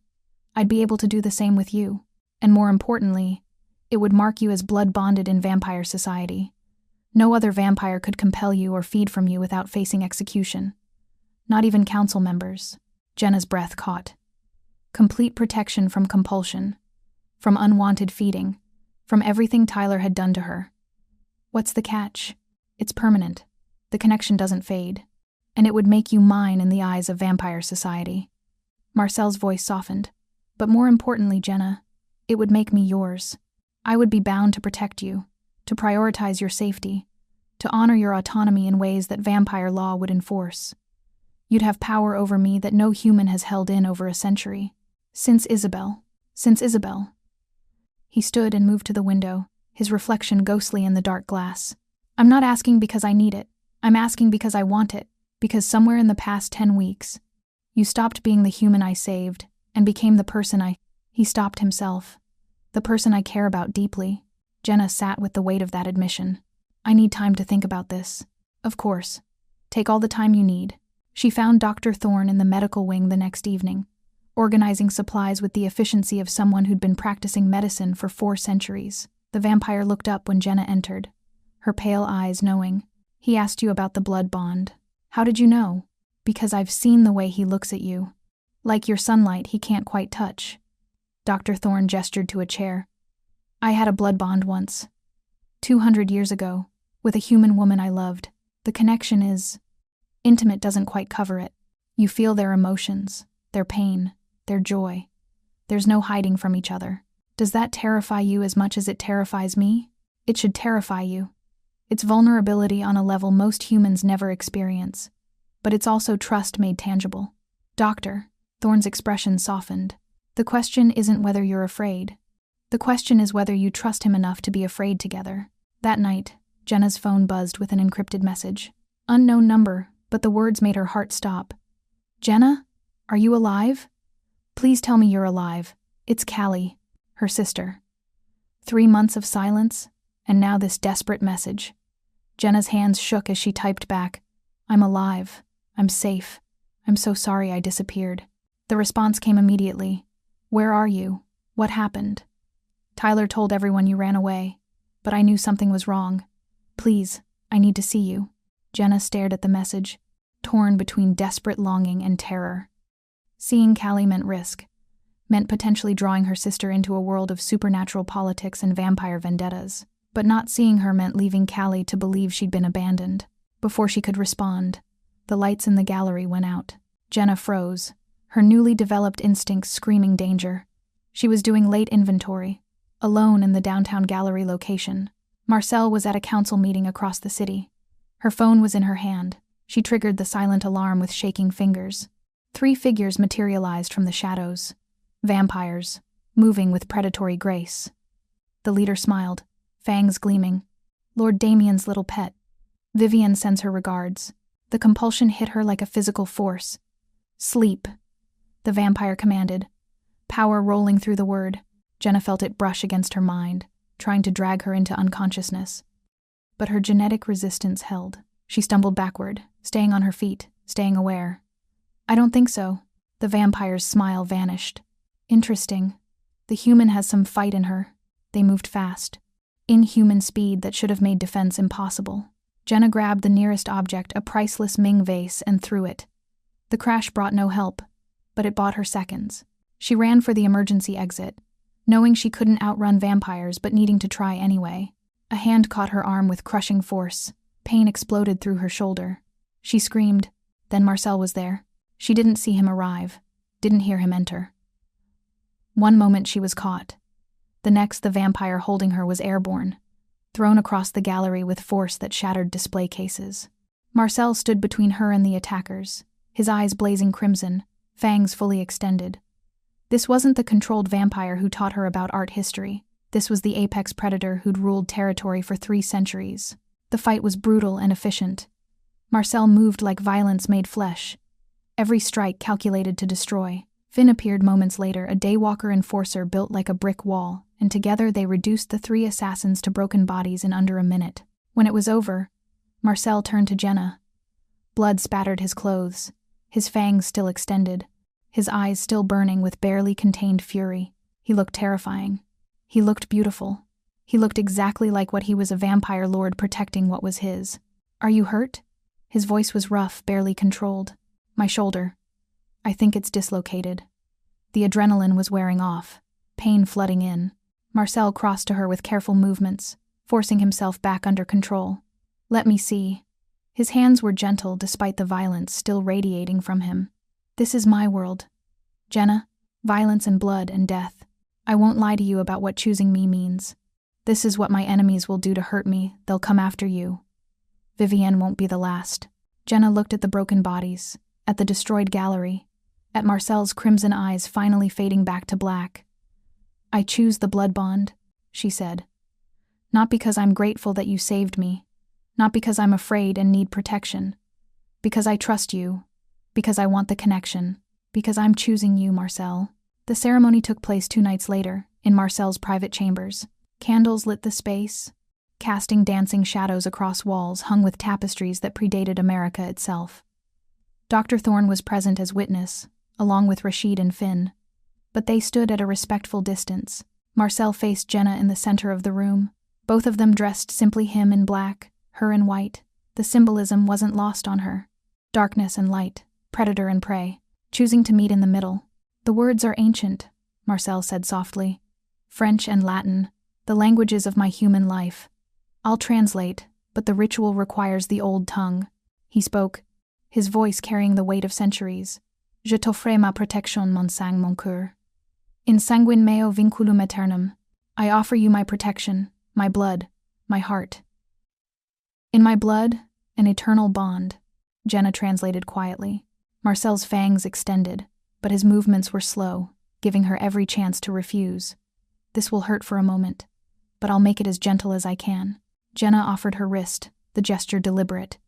I'd be able to do the same with you. And more importantly, it would mark you as blood-bonded in vampire society. No other vampire could compel you or feed from you without facing execution. Not even council members." Jenna's breath caught. Complete protection from compulsion, from unwanted feeding, from everything Tyler had done to her. "What's the catch? It's permanent. The connection doesn't fade. And it would make you mine in the eyes of vampire society." Marcel's voice softened. "But more importantly, Jenna, it would make me yours. I would be bound to protect you, to prioritize your safety, to honor your autonomy in ways that vampire law would enforce. You'd have power over me that no human has held in over a century. Since Isabel. He stood and moved to the window, his reflection ghostly in the dark glass. "I'm not asking because I need it. I'm asking because I want it, because somewhere in the past 10 weeks, you stopped being the human I saved and became the person He stopped himself. "The person I care about deeply." Jenna sat with the weight of that admission. "I need time to think about this." "Of course. Take all the time you need." She found Dr. Thorne in the medical wing the next evening, organizing supplies with the efficiency of someone who'd been practicing medicine for 4 centuries. The vampire looked up when Jenna entered, her pale eyes knowing. "He asked you about the blood bond. How did you know?" "Because I've seen the way he looks at you. Like your sunlight he can't quite touch." Dr. Thorne gestured to a chair. "I had a blood bond once. 200 years ago, with a human woman I loved. The connection is intimate, doesn't quite cover it. You feel their emotions, their pain, their joy. There's no hiding from each other. Does that terrify you as much as it terrifies me?" It should terrify you. It's vulnerability on a level most humans never experience. But it's also trust made tangible. Doctor, Thorne's expression softened. The question isn't whether you're afraid. The question is whether you trust him enough to be afraid together. That night, Jenna's phone buzzed with an encrypted message. Unknown number, but the words made her heart stop. Jenna? Are you alive? Please tell me you're alive. It's Callie, her sister. 3 months of silence, and now this desperate message. Jenna's hands shook as she typed back, I'm alive. I'm safe. I'm so sorry I disappeared. The response came immediately. Where are you? What happened? Tyler told everyone you ran away, but I knew something was wrong. Please, I need to see you. Jenna stared at the message, torn between desperate longing and terror. Seeing Callie meant risk, meant potentially drawing her sister into a world of supernatural politics and vampire vendettas. But not seeing her meant leaving Callie to believe she'd been abandoned. Before she could respond, the lights in the gallery went out. Jenna froze, her newly developed instincts screaming danger. She was doing late inventory, alone in the downtown gallery location. Marcel was at a council meeting across the city. Her phone was in her hand. She triggered the silent alarm with shaking fingers. 3 figures materialized from the shadows. Vampires, moving with predatory grace. The leader smiled, fangs gleaming. Lord Damien's little pet. Vivienne sends her regards. The compulsion hit her like a physical force. Sleep, the vampire commanded, power rolling through the word. Jenna felt it brush against her mind, trying to drag her into unconsciousness. But her genetic resistance held. She stumbled backward, staying on her feet, staying aware. I don't think so. The vampire's smile vanished. Interesting. The human has some fight in her. They moved fast. Inhuman speed that should have made defense impossible. Jenna grabbed the nearest object, a priceless Ming vase, and threw it. The crash brought no help, but it bought her seconds. She ran for the emergency exit, knowing she couldn't outrun vampires but needing to try anyway. A hand caught her arm with crushing force. Pain exploded through her shoulder. She screamed. Then Marcel was there. She didn't see him arrive, didn't hear him enter. One moment she was caught. The next, the vampire holding her was airborne, thrown across the gallery with force that shattered display cases. Marcel stood between her and the attackers, his eyes blazing crimson, fangs fully extended. This wasn't the controlled vampire who taught her about art history. This was the apex predator who'd ruled territory for 3 centuries. The fight was brutal and efficient. Marcel moved like violence made flesh, every strike calculated to destroy. Finn appeared moments later, a daywalker enforcer built like a brick wall, and together they reduced the 3 assassins to broken bodies in under a minute. When it was over, Marcel turned to Jenna. Blood spattered his clothes, his fangs still extended, his eyes still burning with barely contained fury. He looked terrifying. He looked beautiful. He looked exactly like what he was, a vampire lord protecting what was his. Are you hurt? His voice was rough, barely controlled. My shoulder. I think it's dislocated. The adrenaline was wearing off, pain flooding in. Marcel crossed to her with careful movements, forcing himself back under control. Let me see. His hands were gentle despite the violence still radiating from him. This is my world. Jenna, violence and blood and death. I won't lie to you about what choosing me means. This is what my enemies will do to hurt me. They'll come after you. Vivienne won't be the last. Jenna looked at the broken bodies, at the destroyed gallery, at Marcel's crimson eyes finally fading back to black. I choose the blood bond, she said. Not because I'm grateful that you saved me, not because I'm afraid and need protection, because I trust you, because I want the connection, because I'm choosing you, Marcel. The ceremony took place 2 nights later, in Marcel's private chambers. Candles lit the space, casting dancing shadows across walls hung with tapestries that predated America itself. Dr. Thorne was present as witness, along with Rashid and Finn, but they stood at a respectful distance. Marcel faced Jenna in the center of the room, both of them dressed simply, him in black, her in white. The symbolism wasn't lost on her. Darkness and light, predator and prey, choosing to meet in the middle. The words are ancient, Marcel said softly. French and Latin, the languages of my human life. I'll translate, but the ritual requires the old tongue. He spoke, his voice carrying the weight of centuries. Je t'offre ma protection, mon sang, mon cœur. In sanguine meo vinculum aeternum. I offer you my protection, my blood, my heart. In my blood, an eternal bond, Jenna translated quietly. Marcel's fangs extended, but his movements were slow, giving her every chance to refuse. This will hurt for a moment, but I'll make it as gentle as I can. Jenna offered her wrist, the gesture deliberate.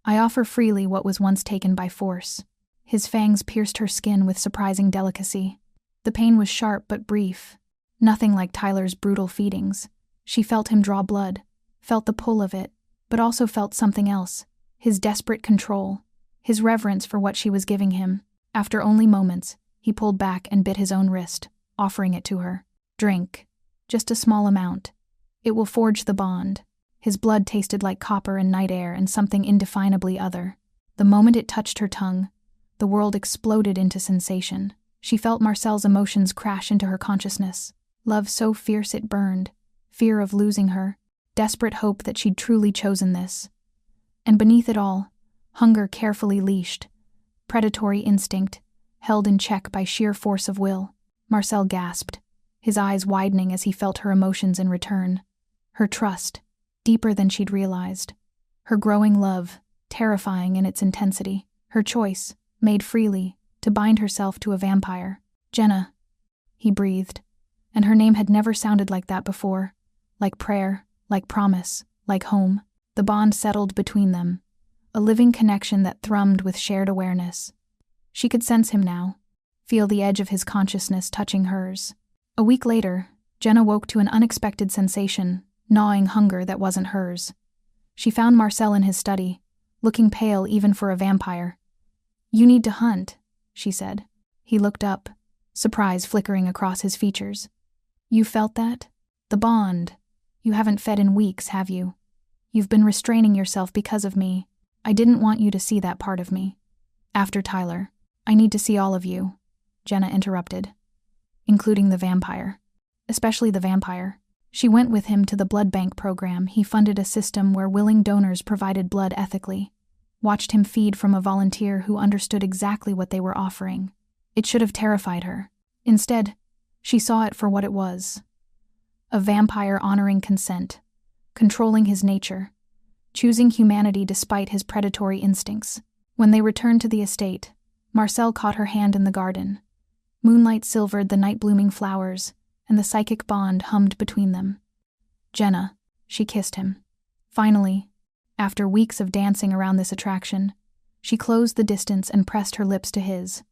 I offer freely what was once taken by force. His fangs pierced her skin with surprising delicacy. The pain was sharp but brief. Nothing like Tyler's brutal feedings. She felt him draw blood, felt the pull of it, but also felt something else, his desperate control, his reverence for what she was giving him. After only moments, he pulled back and bit his own wrist, offering it to her. Drink. Just a small amount. It will forge the bond. His blood tasted like copper and night air and something indefinably other. The moment it touched her tongue, the world exploded into sensation. She felt Marcel's emotions crash into her consciousness. Love so fierce it burned, fear of losing her, desperate hope that she'd truly chosen this. And beneath it all, hunger carefully leashed, predatory instinct, held in check by sheer force of will. Marcel gasped, his eyes widening as he felt her emotions in return. Her trust, deeper than she'd realized. Her growing love, terrifying in its intensity. Her choice, made freely, to bind herself to a vampire. Jenna, he breathed, and her name had never sounded like that before. Like prayer, like promise, like home. The bond settled between them, a living connection that thrummed with shared awareness. She could sense him now, feel the edge of his consciousness touching hers. A week later, Jenna woke to an unexpected sensation, gnawing hunger that wasn't hers. She found Marcel in his study, looking pale even for a vampire. "You need to hunt," she said. He looked up, surprise flickering across his features. "You felt that? The bond. You haven't fed in weeks, have you? You've been restraining yourself because of me. I didn't want you to see that part of me. After Tyler, I need to see all of you," Jenna interrupted. "Including the vampire. Especially the vampire." She went with him to the blood bank program. He funded a system where willing donors provided blood ethically. Watched him feed from a volunteer who understood exactly what they were offering. It should have terrified her. Instead, she saw it for what it was. A vampire honoring consent, controlling his nature, choosing humanity despite his predatory instincts. When they returned to the estate, Marcel caught her hand in the garden. Moonlight silvered the night-blooming flowers, and the psychic bond hummed between them. "Jenna," she kissed him. Finally, after weeks of dancing around this attraction, she closed the distance and pressed her lips to his.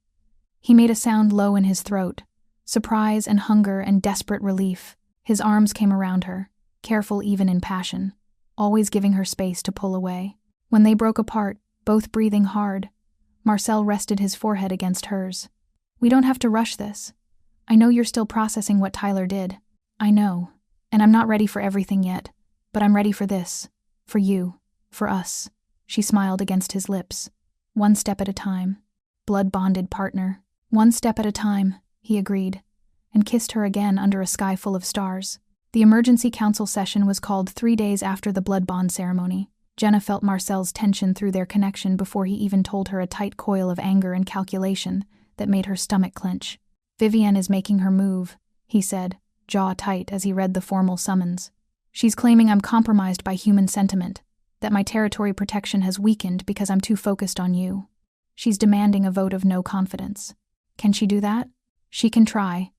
He made a sound low in his throat, surprise and hunger and desperate relief. His arms came around her, careful even in passion, always giving her space to pull away. When they broke apart, both breathing hard, Marcel rested his forehead against hers. "We don't have to rush this. I know you're still processing what Tyler did. I know, and I'm not ready for everything yet, but I'm ready for this. For you. For us." She smiled against his lips. "One step at a time. Blood-bonded partner." "One step at a time," he agreed, and kissed her again under a sky full of stars. The emergency council session was called 3 days after the blood bond ceremony. Jenna felt Marcel's tension through their connection before he even told her a tight coil of anger and calculation that made her stomach clench. "Vivienne is making her move," he said, jaw tight as he read the formal summons. "She's claiming I'm compromised by human sentiment, that my territory protection has weakened because I'm too focused on you. She's demanding a vote of no confidence. Can she do that? She can try.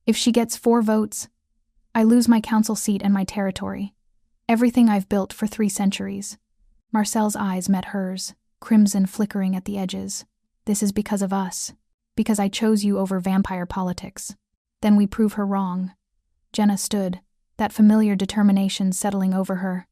If she gets 4 votes, I lose my council seat and my territory. Everything I've built for 3 centuries. Marcel's eyes met hers, crimson flickering at the edges. "This is because of us. Because I chose you over vampire politics. Then we prove her wrong." Jenna stood, that familiar determination settling over her.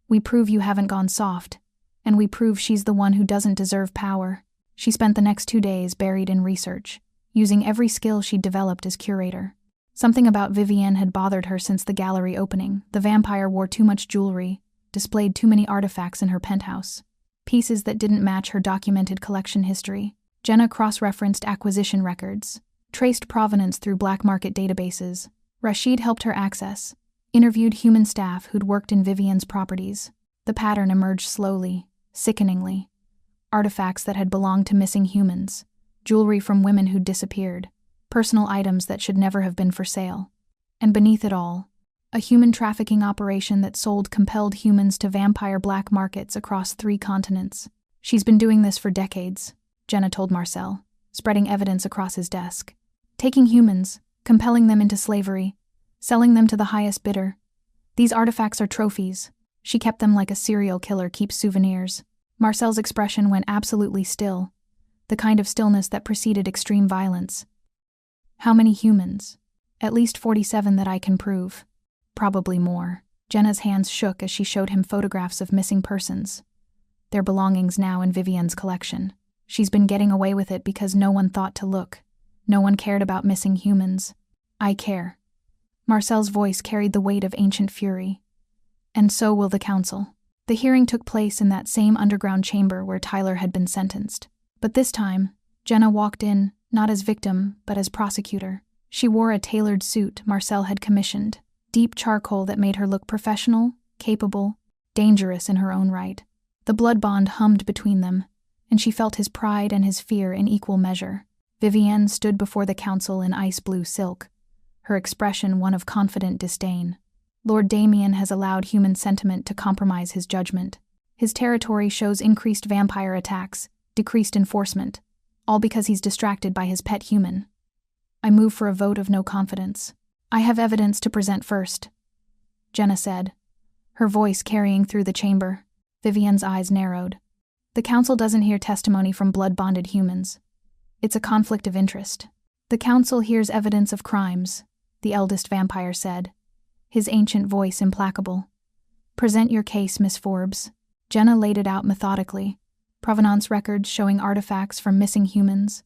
"We prove you haven't gone soft, and we prove she's the one who doesn't deserve power." She spent the next 2 days buried in research, using every skill she'd developed as curator. Something about Vivienne had bothered her since the gallery opening. The vampire wore too much jewelry, displayed too many artifacts in her penthouse. Pieces that didn't match her documented collection history. Jenna cross-referenced acquisition records, traced provenance through black market databases. Rashid helped her access, interviewed human staff who'd worked in Vivienne's properties. The pattern emerged slowly, sickeningly. Artifacts that had belonged to missing humans, jewelry from women who'd disappeared, personal items that should never have been for sale. And beneath it all, a human trafficking operation that sold compelled humans to vampire black markets across 3 continents. She's been doing this for decades, Jenna told Marcel, spreading evidence across his desk. Taking humans, compelling them into slavery, selling them to the highest bidder. These artifacts are trophies. She kept them like a serial killer keeps souvenirs. Marcel's expression went absolutely still, the kind of stillness that preceded extreme violence. How many humans? At least 47 that I can prove. Probably more. Jenna's hands shook as she showed him photographs of missing persons. Their belongings now in Vivienne's collection. She's been getting away with it because no one thought to look. No one cared about missing humans. I care. Marcel's voice carried the weight of ancient fury. And so will the council. The hearing took place in that same underground chamber where Tyler had been sentenced. But this time, Jenna walked in, not as victim, but as prosecutor. She wore a tailored suit Marcel had commissioned, deep charcoal that made her look professional, capable, dangerous in her own right. The blood bond hummed between them, and she felt his pride and his fear in equal measure. Vivienne stood before the council in ice-blue silk, her expression one of confident disdain. Lord Damien has allowed human sentiment to compromise his judgment. His territory shows increased vampire attacks, decreased enforcement, all because he's distracted by his pet human. I move for a vote of no confidence. I have evidence to present first, Jenna said, her voice carrying through the chamber. Vivienne's eyes narrowed. The council doesn't hear testimony from blood-bonded humans. It's a conflict of interest. The council hears evidence of crimes, the eldest vampire said, his ancient voice implacable. Present your case, Miss Forbes. Jenna laid it out methodically. Provenance records showing artifacts from missing humans,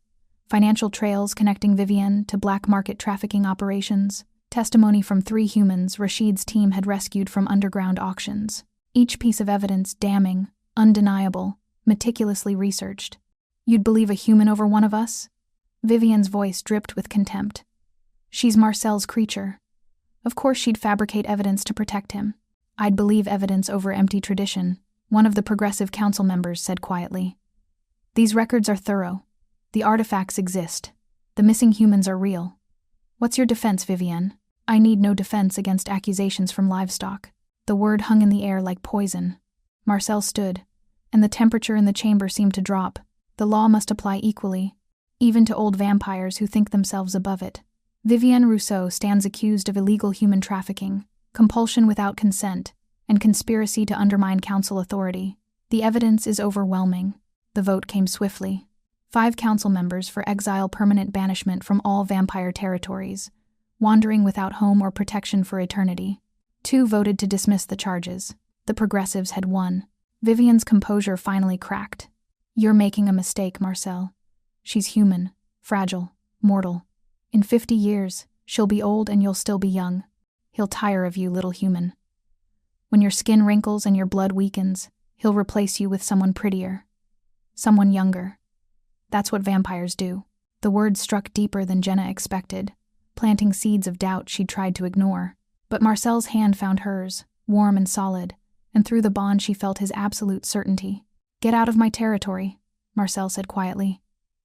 financial trails connecting Vivienne to black market trafficking operations, testimony from 3 humans Rashid's team had rescued from underground auctions. Each piece of evidence damning, undeniable, meticulously researched. You'd believe a human over one of us? Vivienne's voice dripped with contempt. She's Marcel's creature. Of course she'd fabricate evidence to protect him. I'd believe evidence over empty tradition, one of the progressive council members said quietly. These records are thorough. The artifacts exist. The missing humans are real. What's your defense, Vivienne? I need no defense against accusations from livestock. The word hung in the air like poison. Marcel stood, and the temperature in the chamber seemed to drop. The law must apply equally, even to old vampires who think themselves above it. Vivienne Rousseau stands accused of illegal human trafficking, compulsion without consent, and conspiracy to undermine council authority. The evidence is overwhelming. The vote came swiftly. 5 council members for exile permanent banishment from all vampire territories, wandering without home or protection for eternity. 2 voted to dismiss the charges. The progressives had won. Vivienne's composure finally cracked. You're making a mistake, Marcel. She's human, fragile, mortal. In 50 years, she'll be old and you'll still be young. He'll tire of you, little human. When your skin wrinkles and your blood weakens, he'll replace you with someone prettier. Someone younger. That's what vampires do. The words struck deeper than Jenna expected, planting seeds of doubt she'd tried to ignore. But Marcel's hand found hers, warm and solid, and through the bond she felt his absolute certainty. Get out of my territory, Marcel said quietly,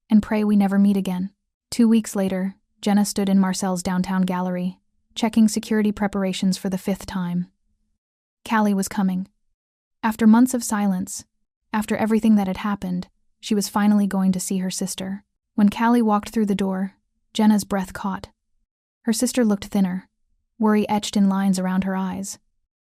and pray we never meet again. 2 weeks later, Jenna stood in Marcel's downtown gallery, checking security preparations for the 5th time. Callie was coming. After months of silence, after everything that had happened, she was finally going to see her sister. When Callie walked through the door, Jenna's breath caught. Her sister looked thinner, worry etched in lines around her eyes.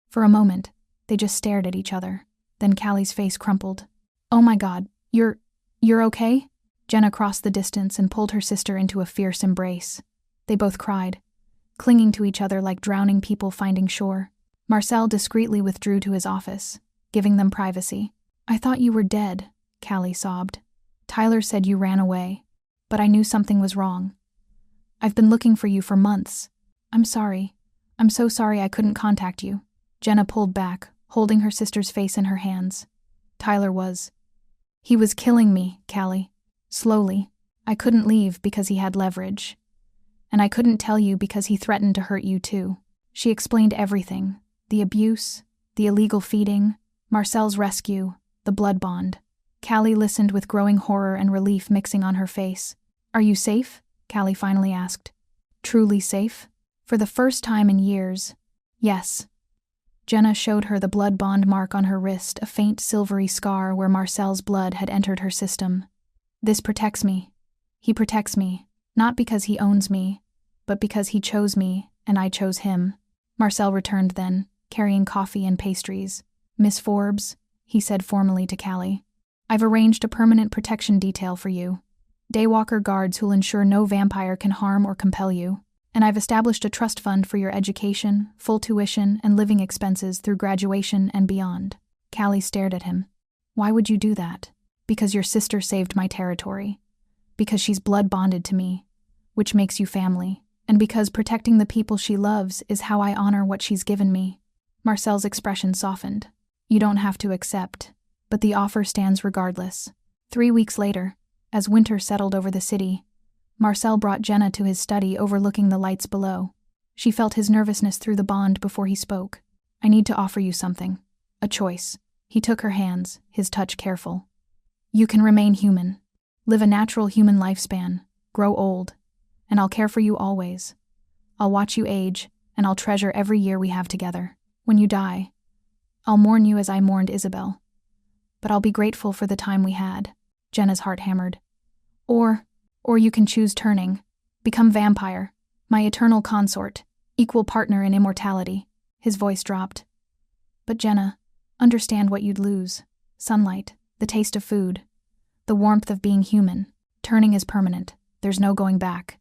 For a moment, they just stared at each other. Then Callie's face crumpled. Oh my God, you're okay? Jenna crossed the distance and pulled her sister into a fierce embrace. They both cried, clinging to each other like drowning people finding shore. Marcel discreetly withdrew to his office, giving them privacy. I thought you were dead, Callie sobbed. Tyler said you ran away, but I knew something was wrong. I've been looking for you for months. I'm sorry. I'm so sorry I couldn't contact you. Jenna pulled back, holding her sister's face in her hands. He was killing me, Callie. Slowly. I couldn't leave because he had leverage. And I couldn't tell you because he threatened to hurt you too. She explained everything. The abuse, the illegal feeding, Marcel's rescue, the blood bond. Callie listened with growing horror and relief mixing on her face. Are you safe? Callie finally asked. Truly safe? For the first time in years, Yes. Jenna showed her the blood bond mark on her wrist, a faint silvery scar where Marcel's blood had entered her system. This protects me. He protects me, not because he owns me, but because he chose me and I chose him. Marcel returned then, carrying coffee and pastries. Miss Forbes, he said formally to Callie, I've arranged a permanent protection detail for you. Daywalker guards who'll ensure no vampire can harm or compel you. And I've established a trust fund for your education, full tuition, and living expenses through graduation and beyond. Callie stared at him. Why would you do that? Because your sister saved my territory. Because she's blood bonded to me, which makes you family. And because protecting the people she loves is how I honor what she's given me. Marcel's expression softened. You don't have to accept, but the offer stands regardless. 3 weeks later, as winter settled over the city, Marcel brought Jenna to his study overlooking the lights below. She felt his nervousness through the bond before he spoke. I need to offer you something. A choice. He took her hands, his touch careful. You can remain human. Live a natural human lifespan. Grow old. And I'll care for you always. I'll watch you age, and I'll treasure every year we have together. When you die, I'll mourn you as I mourned Isabel. But I'll be grateful for the time we had. Jenna's heart hammered. Or you can choose turning. Become vampire. My eternal consort. Equal partner in immortality. His voice dropped. But Jenna, understand what you'd lose. Sunlight. The taste of food. The warmth of being human. Turning is permanent. There's no going back.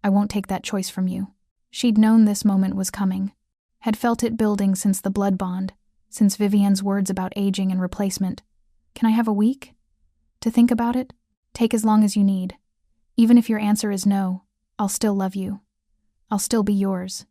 I won't take that choice from you. She'd known this moment was coming. Had felt it building since the blood bond. Since Vivienne's words about aging and replacement. Can I have a week? To think about it? Take as long as you need. Even if your answer is no, I'll still love you. I'll still be yours.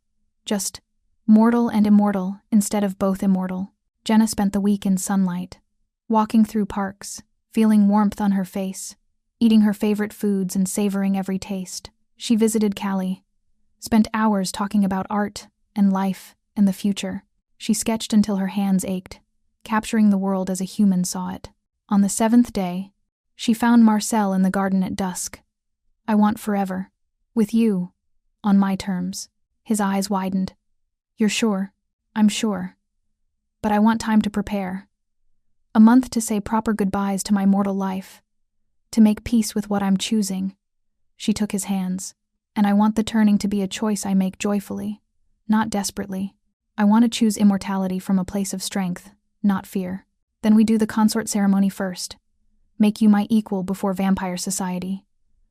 Just mortal and immortal instead of both immortal. Jenna spent the week in sunlight, walking through parks, feeling warmth on her face, eating her favorite foods and savoring every taste. She visited Callie, spent hours talking about art and life and the future. She sketched until her hands ached, capturing the world as a human saw it. On the 7th day, she found Marcel in the garden at dusk. I want forever. With you. On my terms. His eyes widened. You're sure? I'm sure. But I want time to prepare. A month to say proper goodbyes to my mortal life. To make peace with what I'm choosing. She took his hands. And I want the turning to be a choice I make joyfully, not desperately. I want to choose immortality from a place of strength, not fear. Then we do the consort ceremony first. Make you my equal before vampire society.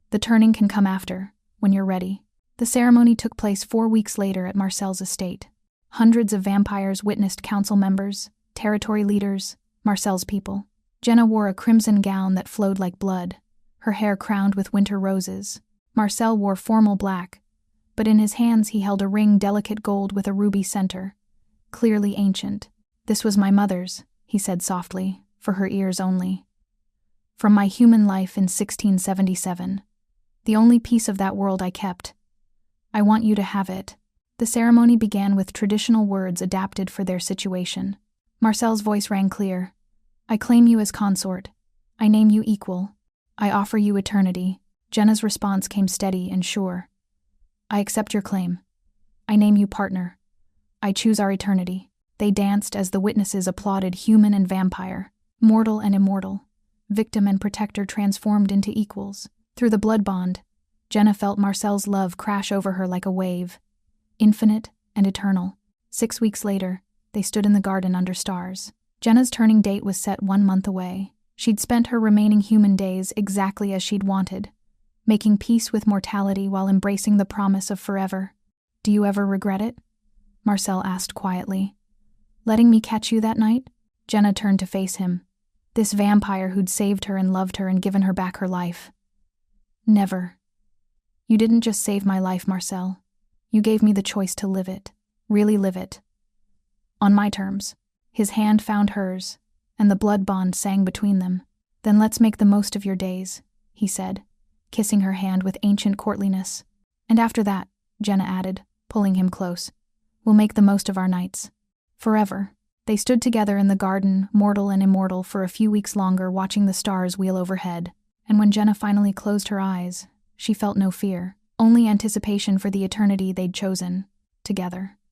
The turning can come after, when you're ready. The ceremony took place 4 weeks later at Marcel's estate. Hundreds of vampires witnessed council members, territory leaders, Marcel's people. Jenna wore a crimson gown that flowed like blood, her hair crowned with winter roses. Marcel wore formal black, but in his hands he held a ring delicate gold with a ruby center, clearly ancient. This was my mother's, he said softly, for her ears only. From my human life in 1677. The only piece of that world I kept. I want you to have it. The ceremony began with traditional words adapted for their situation. Marcel's voice rang clear. I claim you as consort. I name you equal. I offer you eternity. Jenna's response came steady and sure. I accept your claim. I name you partner. I choose our eternity. They danced as the witnesses applauded human and vampire, mortal and immortal, victim and protector transformed into equals. Through the blood bond, Jenna felt Marcel's love crash over her like a wave, infinite and eternal. 6 weeks later, they stood in the garden under stars. Jenna's turning date was set 1 month away. She'd spent her remaining human days exactly as she'd wanted, making peace with mortality while embracing the promise of forever. Do you ever regret it? Marcel asked quietly. Letting me catch you that night? Jenna turned to face him. This vampire who'd saved her and loved her and given her back her life. Never. You didn't just save my life, Marcel. You gave me the choice to live it. Really live it. On my terms. His hand found hers, and the blood bond sang between them. Then let's make the most of your days, he said, kissing her hand with ancient courtliness. And after that, Jenna added, pulling him close, we'll make the most of our nights. Forever. They stood together in the garden, mortal and immortal, for a few weeks longer, watching the stars wheel overhead. And when Jenna finally closed her eyes, she felt no fear, only anticipation for the eternity they'd chosen, together.